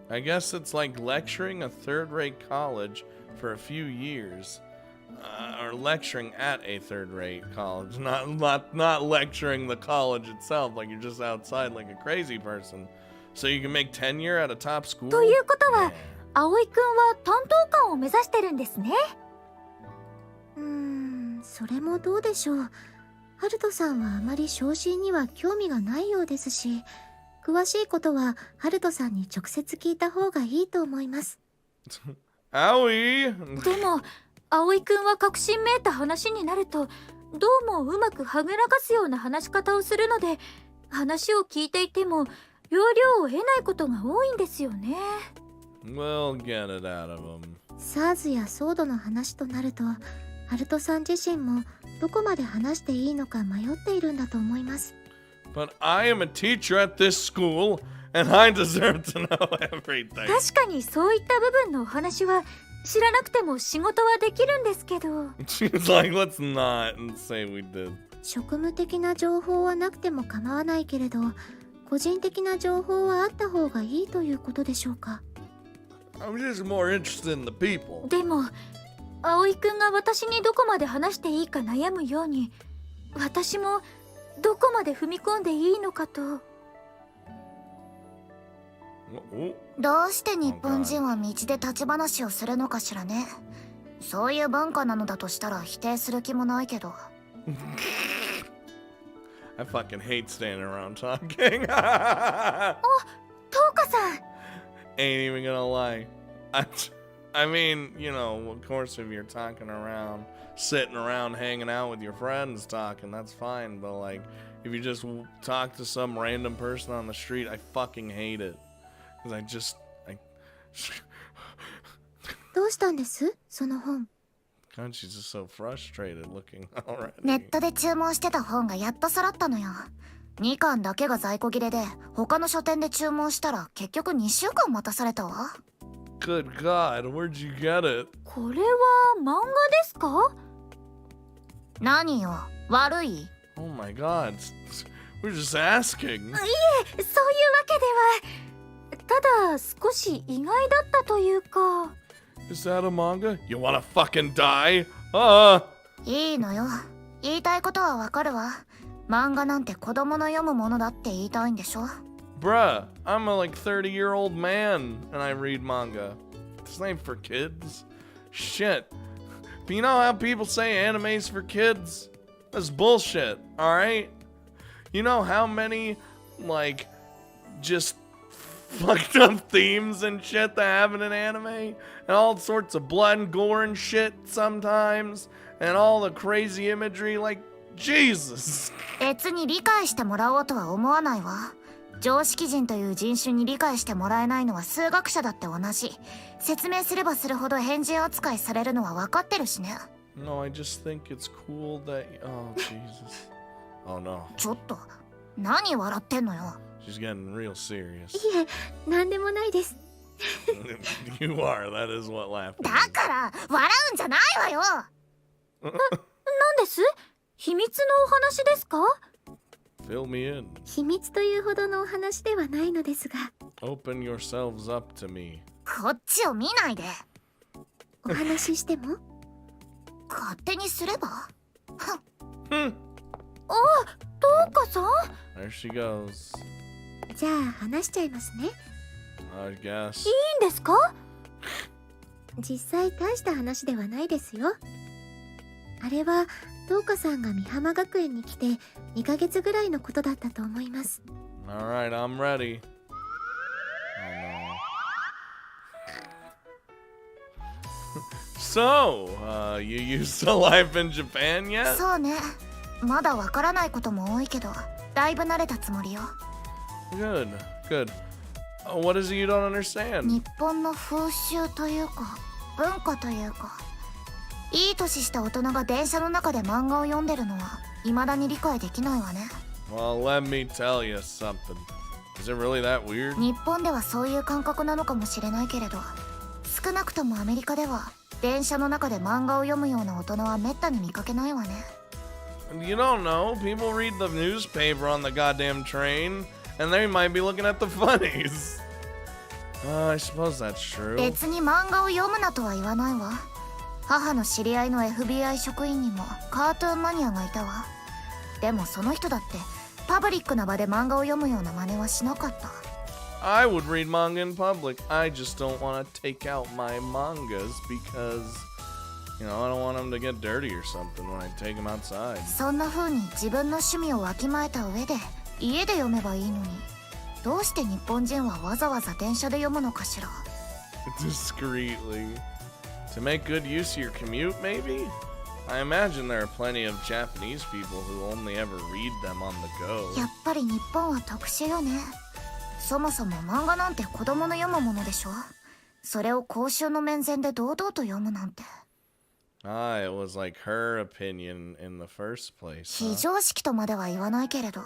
I guess it's like lecturing a third-rate college for a few years. Or lecturing at a third-rate college. Not lecturing the college itself, like you're just outside like a crazy person. So you can make tenure at a top school? ということは、 Yeah. 葵くんは担当官を目指してるんですね。それもどうでしょう。ハルトさんはあまり昇進には興味がないようですし、詳しいことはハルトさんに直接聞いた方がいいと思います。Owie! でも葵くんは確信めいた話になると、どうもうまくはぐらかすような話し方をするので、話を聞いていても要領を得ないことが多いんですよね。 We'll get it out of him. SARS やソードの話となると、ハルトさん自身もどこまで話していいのか迷っているんだと思います。 But I am a teacher at this school, and I deserve to know everything. 確かにそういった部分のお話は知らなくても仕事はできるんですけど。 She's like, let's not and say we did. 職務的な情報はなくても構わないけれど、個人的な情報はあった方がいいということでしょうか。 I'm just more interested in the people. でも葵くんが私にどこまで話していいか悩むように、私もどこまで踏み込んでいいのかと。どうして日本人は道で立ち話をするのかしらね。そういう文化なのだとしたら否定する気もないけど。I fucking hate standing around talking. トウカさん。 Ain't even gonna lie. I mean, you know, of course, if you're talking around, sitting around, hanging out with your friends talking, that's fine. But, like, if you just talk to some random person on the street, I fucking hate it. Because I どうしたんですその本。 God, she's just so frustrated looking already. ネットで注文してた本がやっと揃ったのよ。2巻だけが在庫切れで、他の書店で注文したら結局2週間待たされたわ。Good God, where'd you get it? これは漫画ですか？何よ、悪い？ Oh my God, we're just asking. いえ、そういうわけでは。ただ少し意外だったというか。 Is that a manga? You wanna fucking die? いいのよ。言いたいことはわかるわ。漫画なんて子供の読むものだって言いたいんでしょ？ Bruh, I'm a like 30-year-old man and I read manga. This ain't for kids. Shit. But you know how people say anime's for kids? That's bullshit, alright? You know how many, like, just fucked up themes and shit they have in an anime? And all sorts of blood and gore and shit sometimes? And all the crazy imagery, like, Jesus! 別に理解してもらおうとは思わないわ。常識人という人種に理解してもらえないのは数学者だって同じ。説明すればするほど変人扱いされるのは分かってるしね。No, I just think it's cool that... Oh, Jesus. Oh, no. ちょっと、何笑ってんのよ。She's getting real serious. いえ、なんでもないです。You are. That is what laughing だ is. から笑うんじゃないわよ。なんです秘密のお話ですか？ Fill me in. 秘密というほどのお話ではないのですが。 Open yourselves up to me. こっちを見ないで。お話ししても？勝手にすれば？ Hmm. トウカさん？ There she goes. じゃあ話しちゃいますね。 I guess. いいんですか？実際大した話ではないですよ。あれはトウカさんが美浜学園に来て2ヶ月ぐらいのことだったと思います。 Alright, I'm ready. Oh no. So, you used to life in Japan yet? そうね。まだわからないことも多いけど、だいぶ慣れたつもりよ。Good, good. What is it you don't understand? 日本の風習というか、文化というか、いい年した大人が電車の中で漫画を読んでるのは未だに理解できないわね。 Well, let me tell you something. Is it really that weird? 日本ではそういう感覚なのかもしれないけれど、少なくともアメリカでは電車の中で漫画を読むような大人はめったに見かけないわね。 You don't know. People read the newspaper on the goddamn train, and they might be looking at the funnies. I suppose that's true. 別に漫画を読むなとは言わないわ。母の知り合いの FBI 職員にもカートゥーンマニアがいたわ。でもその人だってパブリックな場で漫画を読むような真似はしなかった。 I would read manga in public. I just don't want to take out my mangas because, you know, I don't want them to get dirty or something when I take them outside. そんな風に自分の趣味をわきまえた上で家で読めばいいのに、どうして日本人はわざわざ電車で読むのかしら。 Discreetly. To make good use of your commute, maybe? I imagine there are plenty of Japanese people who only ever read them on the go. やっぱり日本は特殊よね。そもそも漫画なんて子供の読むものでしょ。それを公衆の面前で堂々と読むなんて。Ah, it was like her opinion in the first place. 非常識とまでは言わないけれど、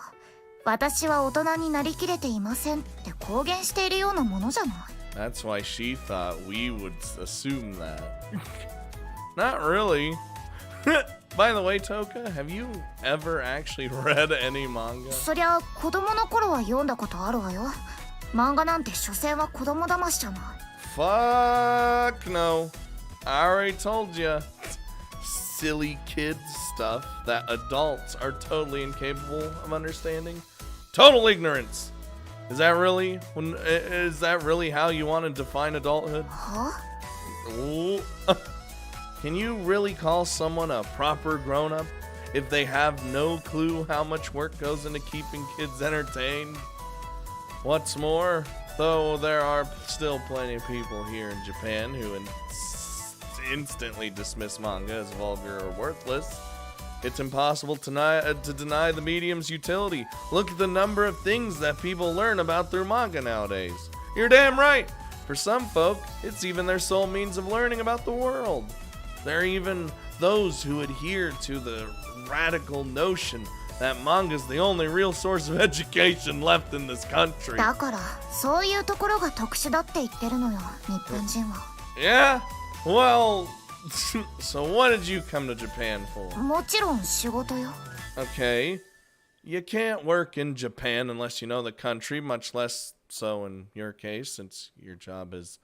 私は大人になりきれていませんって公言しているようなものじゃない。 That's why she thought we would assume that. Not really. By the way, Toka, have you ever actually read any manga? そりゃ子供の頃は読んだことあるわよ。漫画なんて所詮は子供騙しじゃない。 Fuck no. I already told you. Silly kids stuff that adults are totally incapable of understanding. Total ignorance. Is that really how you want to define adulthood? は？ Ooh. Can you really call someone a proper grown-up if they have no clue how much work goes into keeping kids entertained? What's more, though there are still plenty of people here in Japan who instantly dismiss manga as vulgar or worthless, it's impossible to deny the medium's utility. Look at the number of things that people learn about through manga nowadays. You're damn right! For some folk, it's even their sole means of learning about the world. There are even those who adhere to the radical notion that manga is the only real source of education left in this country. だからそういうところが特殊だって言ってるのよ、日本人は。 Yeah? Well, so what did you come to Japan for? もちろん仕事よ。 Okay. You can't work in Japan unless you know the country, much less so in your case, since your job is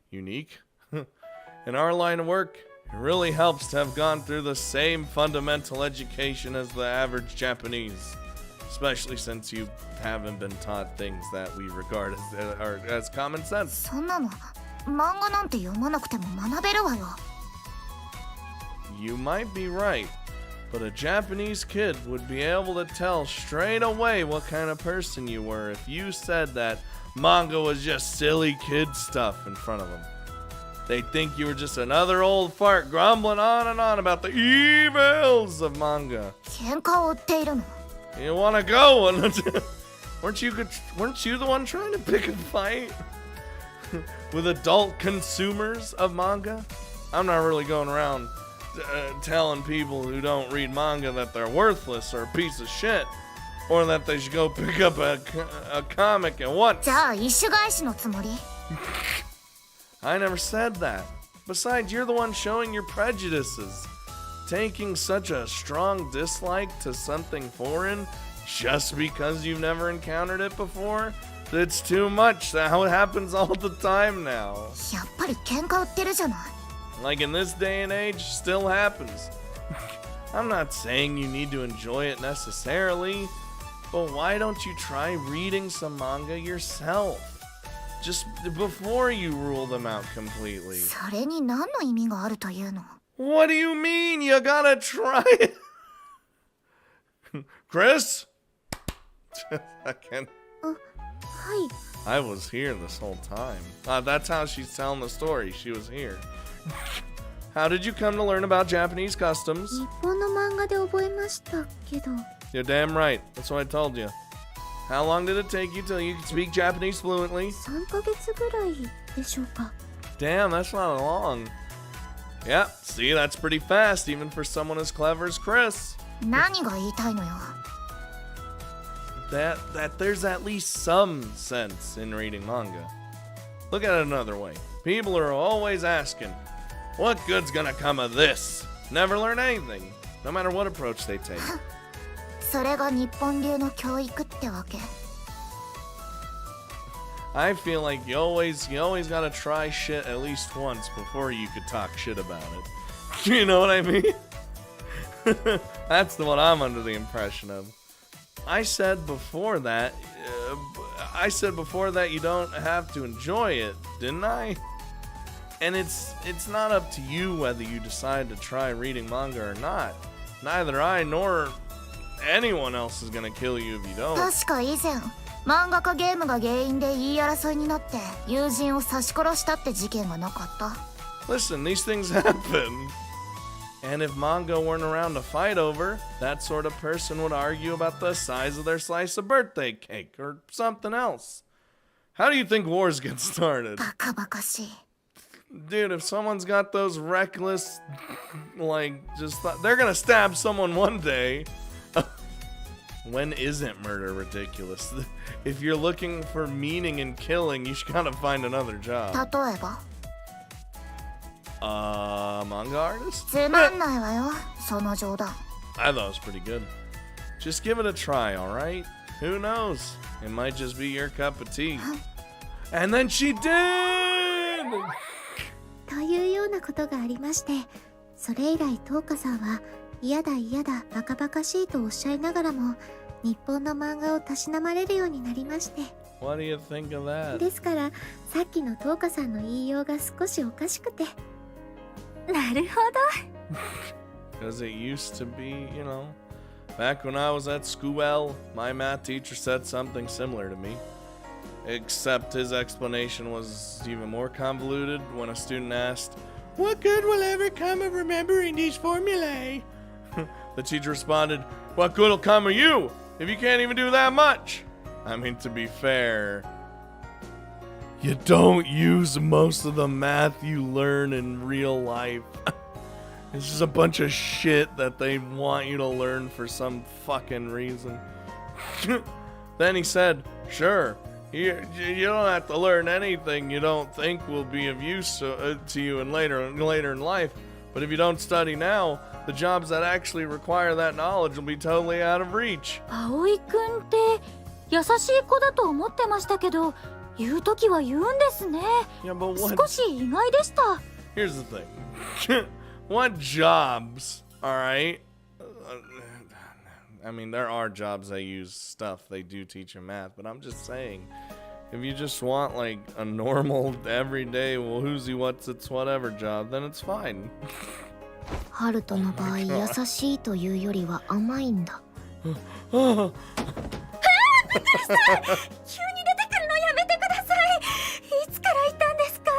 unique. In our line of work, it really helps to have gone through the same fundamental education as the average Japanese, especially since you haven't been taught things that we regard as common sense. そんなの漫画なんて読まなくても学べるわよ。 You might be right, but a Japanese kid would be able to tell straight away what kind of person you were if you said that manga was just silly kid stuff in front of them. They'd think you were just another old fart grumbling on and on about the evils of manga. 喧嘩を売っているの。 You wanna go? Weren't you the one trying to pick a fight with adult consumers of manga? I'm not really going around telling people who don't read manga that they're worthless or a piece of shit, or that they should go pick up a comic at once. じゃあ一種返しのつもり？ I never said that. Besides, you're the one showing your prejudices. Taking such a strong dislike to something foreign just because you've never encountered it before? It's too much. That's how it happens all the time now. やっぱり喧嘩売ってるじゃない。 Like in this day and age, still happens. I'm not saying you need to enjoy it necessarily, but why don't you try reading some manga yourself? Just before you rule them out completely. それに何の意味があるというの？ What do you mean? You gotta try it. Chris? I can't. はい。 I was here this whole time. That's how she's telling the story. She was here. How did you come to learn about Japanese customs? 日本の漫画で覚えましたけど。 You're damn right. That's what I told you. How long did it take you till you could speak Japanese fluently? 3ヶ月ぐらいでしょうか。 Damn, that's not long. Yeah, see, that's pretty fast, even for someone as clever as Chris. 何が言いたいのよ。 That there's at least some sense in reading manga. Look at it another way. People are always asking, what good's gonna come of this? Never learn anything, no matter what approach they take. それが日本流の教育ってわけ。 I feel like you always gotta try shit at least once before you could talk shit about it. You know what I mean? That's the one I'm under the impression of. I said before that you don't have to enjoy it, didn't I? And it's not up to you whether you decide to try reading manga or not. Neither I nor anyone else is gonna kill you if you don't. 確か以前漫画家ゲームが原因で言い争いになって友人を刺し殺したって事件がなかった？ Listen, these things happen. And if manga weren't around to fight over, that sort of person would argue about the size of their slice of birthday cake or something else. How do you think wars get started? バカバカしい。 Dude, if someone's got those reckless, they're gonna stab someone one day. When isn't murder ridiculous? If you're looking for meaning in killing, you should gotta find another job. 例えば？ Manga artist? つまんないわよ、その冗談。 I thought it was pretty good. Just give it a try, alright? Who knows? It might just be your cup of tea. And then she did! というようなことがありまして、それ以来トーカさんは嫌だ嫌だバカバカしいとおっしゃいながらも日本の漫画をたしなまれるようになりまして。 What do you think of that? ですからさっきのトーカさんの言いようが少しおかしくて。なるほど。Because it used to be, you know, back when I was at school, my math teacher said something similar to me. Except his explanation was even more convoluted when a student asked, "What good will ever come of remembering these formulae?" The teacher responded, "What good will come of you if you can't even do that much?" I mean, to be fair, you don't use most of the math you learn in real life. It's just a bunch of shit that they want you to learn for some fucking reason. Then he said, "Sure, you don't have to learn anything you don't think will be of use to you in later in life. But if you don't study now, the jobs that actually require that knowledge will be totally out of reach." 葵くんって優しい子だと思ってましたけど、言うときは言うんですね。 Yeah, but 少し意外でした。 Here's the thing. What jobs, alright? I mean, there are jobs that use stuff they do teach in math, but I'm just saying, if you just want like a normal, everyday, well, who's he, what's it's, whatever job, then it's fine. ハルトの場合、優しいというよりは甘いんだ。急に出てくるのやめてください。いつからいたんですか？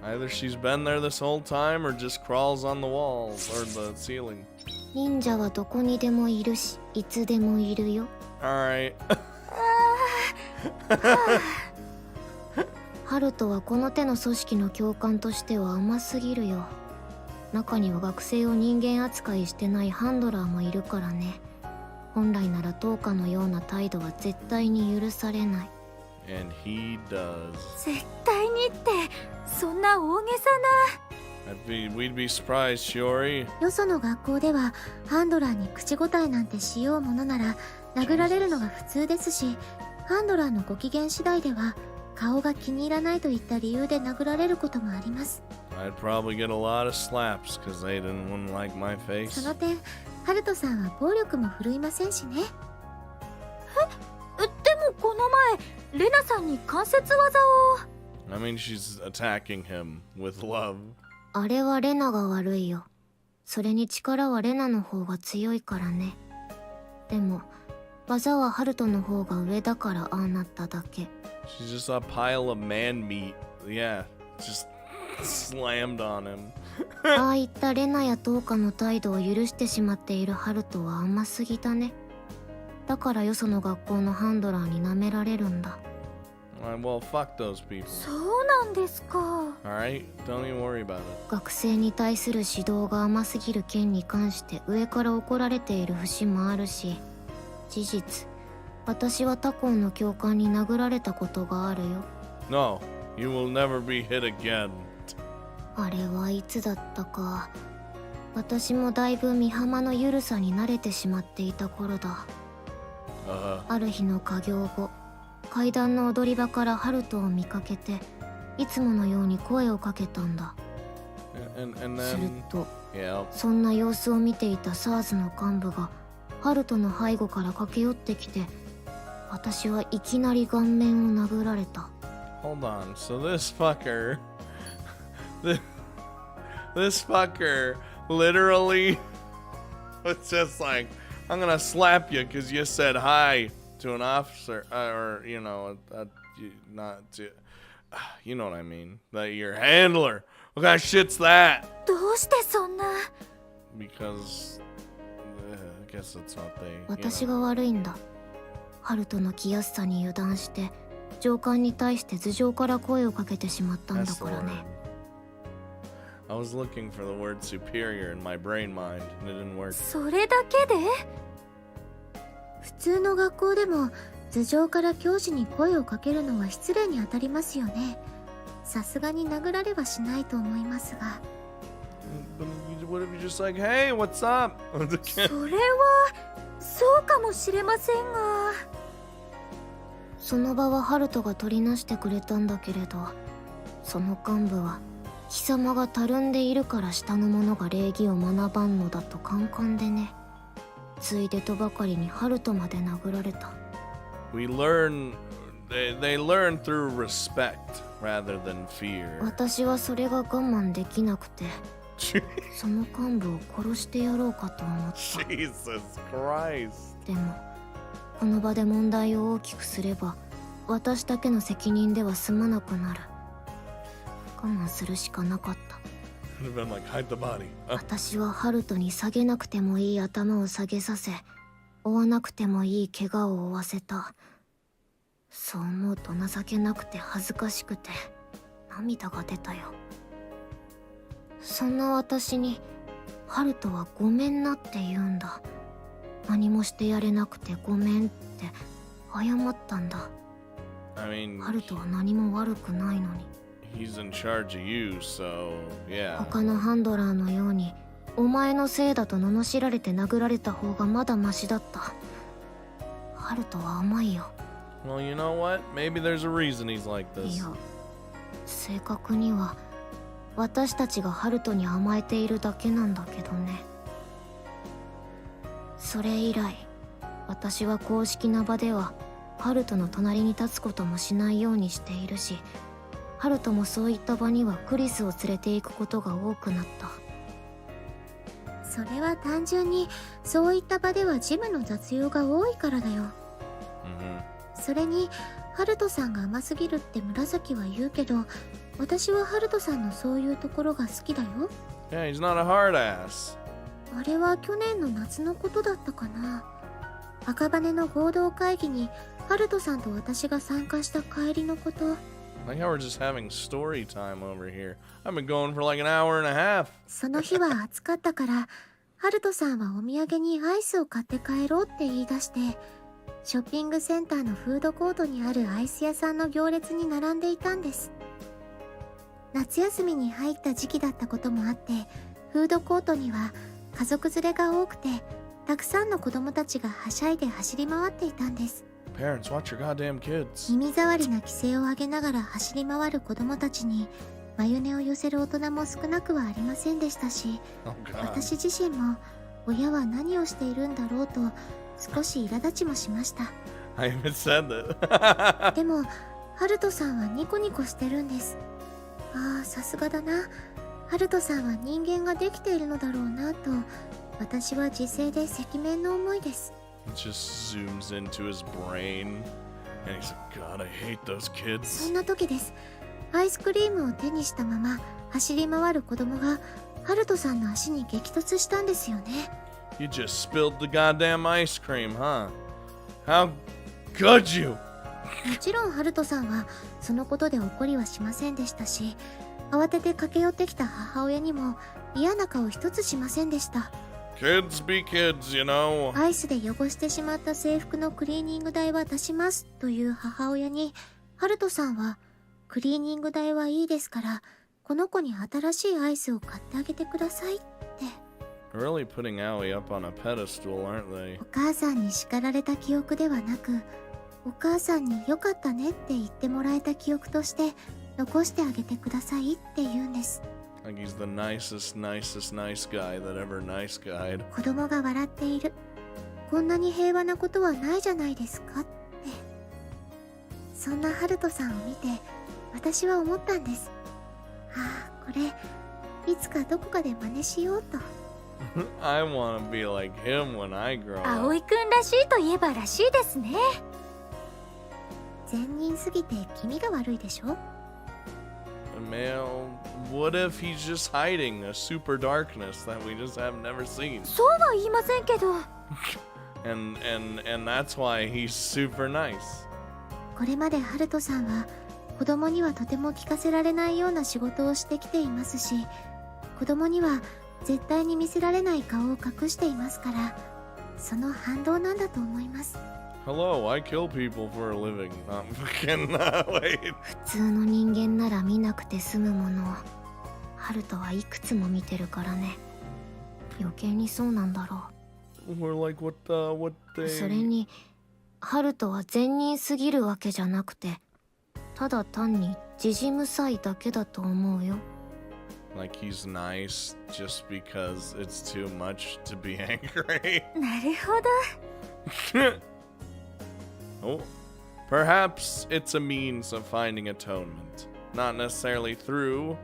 Either she's been there this whole time or just crawls on the walls or the ceiling. 忍者はどこにでもいるし、いつでもいるよ。Alright. ハルトはこの手の組織の教官としては甘すぎるよ。中には学生を人間扱いしてないハンドラーもいるからね。本来なら10日のような態度は絶対に許されない。And he does. 絶対にってそんな大げさな。 We'd be surprised, Shiori. よその学校ではハンドラーに口答えなんてしようものなら殴られるのが普通ですし、ハンドラーのご機嫌次第では顔が気に入らないといった理由で殴られることもあります。 I'd probably get a lot of slaps because they wouldn't like my face. その点、ハルトさんは暴力も振るいませんしね。でもこの前、レナさんに関節技を。I mean, she's attacking him with love. あれはレナが悪いよ。それに力はレナの方が強いからね。でも技はハルトの方が上だからああなっただけ。 She's just a pile of man meat. Yeah, just slammed on him. ああいったレナやトーカの態度を許してしまっているハルトは甘すぎだね。だからよその学校のハンドラーに舐められるんだ。Well, fuck those people. そうなんですか。 Alright, don't even worry about it. 学生に対する指導が甘すぎる件に関して上から怒られている節もあるし、事実私は他校の教官に殴られたことがあるよ。 No, you will never be hit again. あれはいつだったか。私もだいぶ御浜のゆるさに慣れてしまっていた頃だ。ある日の稼業後、階段の踊り場からハルトを見かけて、いつものように声をかけたんだ。 And する then, と、 yeah. そんな様子を見ていた SARS の幹部がハルトの背後から駆け寄ってきて、私はいきなり顔面を殴られた。 Hold on, so this fucker, this fucker literally was just like, I'm gonna slap you because you said hi to an officer, or you know, not to, you know what I mean, that your handler. What kind of shit's that? どうしてそんな。 Because I guess that's what they. 私が悪いんだ。ハルトの気安さに油断して上官に対して頭上から声をかけてしまったんだ That's the からね。 word. I was looking for the word superior in my brain mind, and it didn't work. それだけで？普通の学校でも頭上から教師に声をかけるのは失礼に当たりますよね。さすがに殴られはしないと思いますが。 But what if you just like, hey, what's up? それはそうかもしれませんが。その場はハルトが取りなしてくれたんだけれど、その幹部は貴様がたるんでいるから下の者が礼儀を学ばんのだとカンカンでね。ついでとばかりにハルトまで殴られた。 We learn, they learn through respect rather than fear. 私はそれが我慢できなくてその幹部を殺してやろうかと思った。 Jesus Christ. でもこの場で問題を大きくすれば私だけの責任では済まなくなる。我慢するしかなかった。 Would have been like, hide the body. 私はハルトに下げなくてもいい頭を下げさせ、負わなくてもいい怪我を負わせた。そう思うと情けなくて恥ずかしくて涙が出たよ。そんな私にハルトはごめんなって言うんだ。何もしてやれなくてごめんって謝ったんだ。 I mean, ハルトは何も悪くないのに。 he's in charge of you, so yeah. 他のハンドラーのようにお前のせいだと罵られて殴られた方がまだマシだった。ハルトは甘いよ。 Well, you know what? Maybe there's a reason he's like い this. や、正確には私たちがハルトに甘えているだけなんだけどね。それ以来私は公式な場ではハルトの隣に立つこともしないようにしているし、ハルトもそういった場にはクリスを連れて行くことが多くなった。それは単純にそういった場ではジムの雑用が多いからだよ。 Mm-hmm. それにハルトさんが甘すぎるって紫は言うけど、私はハルトさんのそういうところが好きだよ。 Yeah, he's not a hard ass. あれは去年の夏のことだったかな。赤羽の合同会議にハルトさんと私が参加した帰りのこと。 Like how we're just having story time over here. I've been going for like an hour and a half. その日は暑かったからハルトさんはお土産にアイスを買って帰ろうって言い出して、ショッピングセンターのフードコートにあるアイス屋さんの行列に並んでいたんです。夏休みに入った時期だったこともあって、フードコートには家族連れが多くて、たくさんの子供たちがはしゃいで走り回っていたんです。 Parents, watch your goddamn kids. 耳障りな規制を上げながら走り回る子供たちに眉根を寄せる大人も少なくはありませんでしたし、 Oh god. 私自身も親は何をしているんだろうと少し苛立ちもしました。 I even said that. でもハルトさんはニコニコしてるんです。ああ、さすがだな。ハルトさんは人間ができているのだろうなと、私は自制で赤面の思いです。 It just zooms into his brain and he's like, God, I hate those そ kids. んな時です。アイスクリームを手にしたまま走り回る子供がハルトさんの足に激突したんですよね。 You just spilled the goddamn ice cream, huh? How could you? もちろんハルトさんはそのことで怒りはしませんでしたし、慌てて駆け寄ってきた母親にも嫌な顔一つしませんでした。 Kids be kids, you know. アイスで汚してしまった制服のクリーニング代は出しますという母親に、ハルトさんはクリーニング代はいいですからこの子に新しいアイスを買ってあげてくださいって。 Really putting Aoi up on a pedestal, aren't they? お母さんに叱られた記憶ではなく、お母さんに良かったねって言ってもらえた記憶として残してあげてくださいって言うんです。 Like he's the nicest nice guy that ever nice guyed. 子供が笑っている。こんなに平和なことはないじゃないですかって。そんなハルトさんを見て私は思ったんです。ああ、これいつかどこかで真似しようと。I want to be like him when I grow up. 葵くんらしいといえばらしいですね。善人すぎて気味が悪いでしょ。 Man, what if he's just hiding a super darkness that we just have never seen? そうは言いませんけど。 And that's why he's super nice. これまでハルトさんは子供にはとても聞かせられないような仕事をしてきていますし、子供には絶対に見せられない顔を隠していますから、その反動なんだと思います。 Hello, I kill people for a living. Not fucking wait. 普通の人間なら見なくて済むものをハルトはいくつも見てるからね。余計にそうなんだろ We're like what う。 they. それにハルトは善人すぎるわけじゃなくて、ただ単にじじむさいだけだと思うよ。 Like he's nice just because it's too much to be angry. なるほど。Oh, perhaps it's a means of finding atonement. Not necessarily though,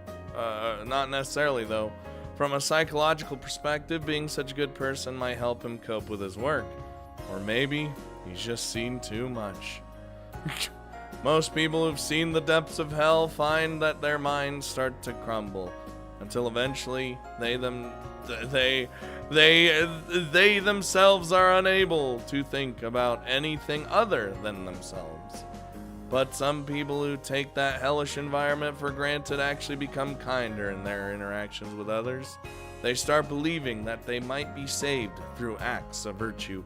From a psychological perspective, being such a good person might help him cope with his work. Or maybe he's just seen too much. Most people who've seen the depths of hell find that their minds start to crumble until eventually they themselves are unable to think about anything other than themselves. But some people who take that hellish environment for granted actually become kinder in their interactions with others. They start believing that they might be saved through acts of virtue.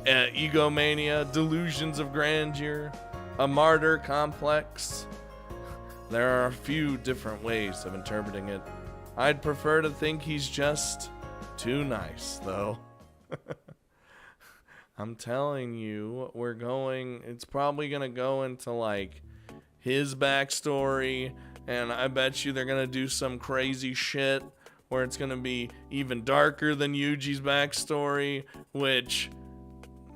Egomania, delusions of grandeur, a martyr complex. There are a few different ways of interpreting it. I'd prefer to think he's just too nice, though. I'm telling you, it's probably going to go into, like, his backstory, and I bet you they're going to do some crazy shit where it's going to be even darker than Yuji's backstory, which,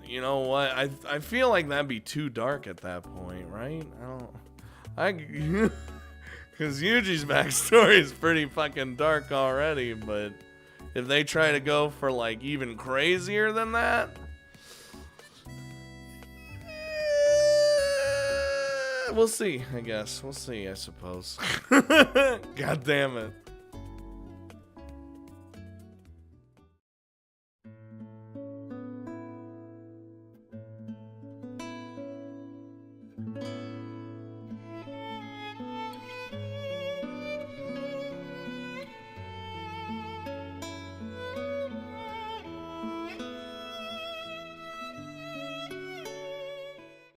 you know what, I feel like that'd be too dark at that point, right? Because Yuji's backstory is pretty fucking dark already, but if they try to go for, like, even crazier than that, we'll see, I guess. We'll see, I suppose. God damn it.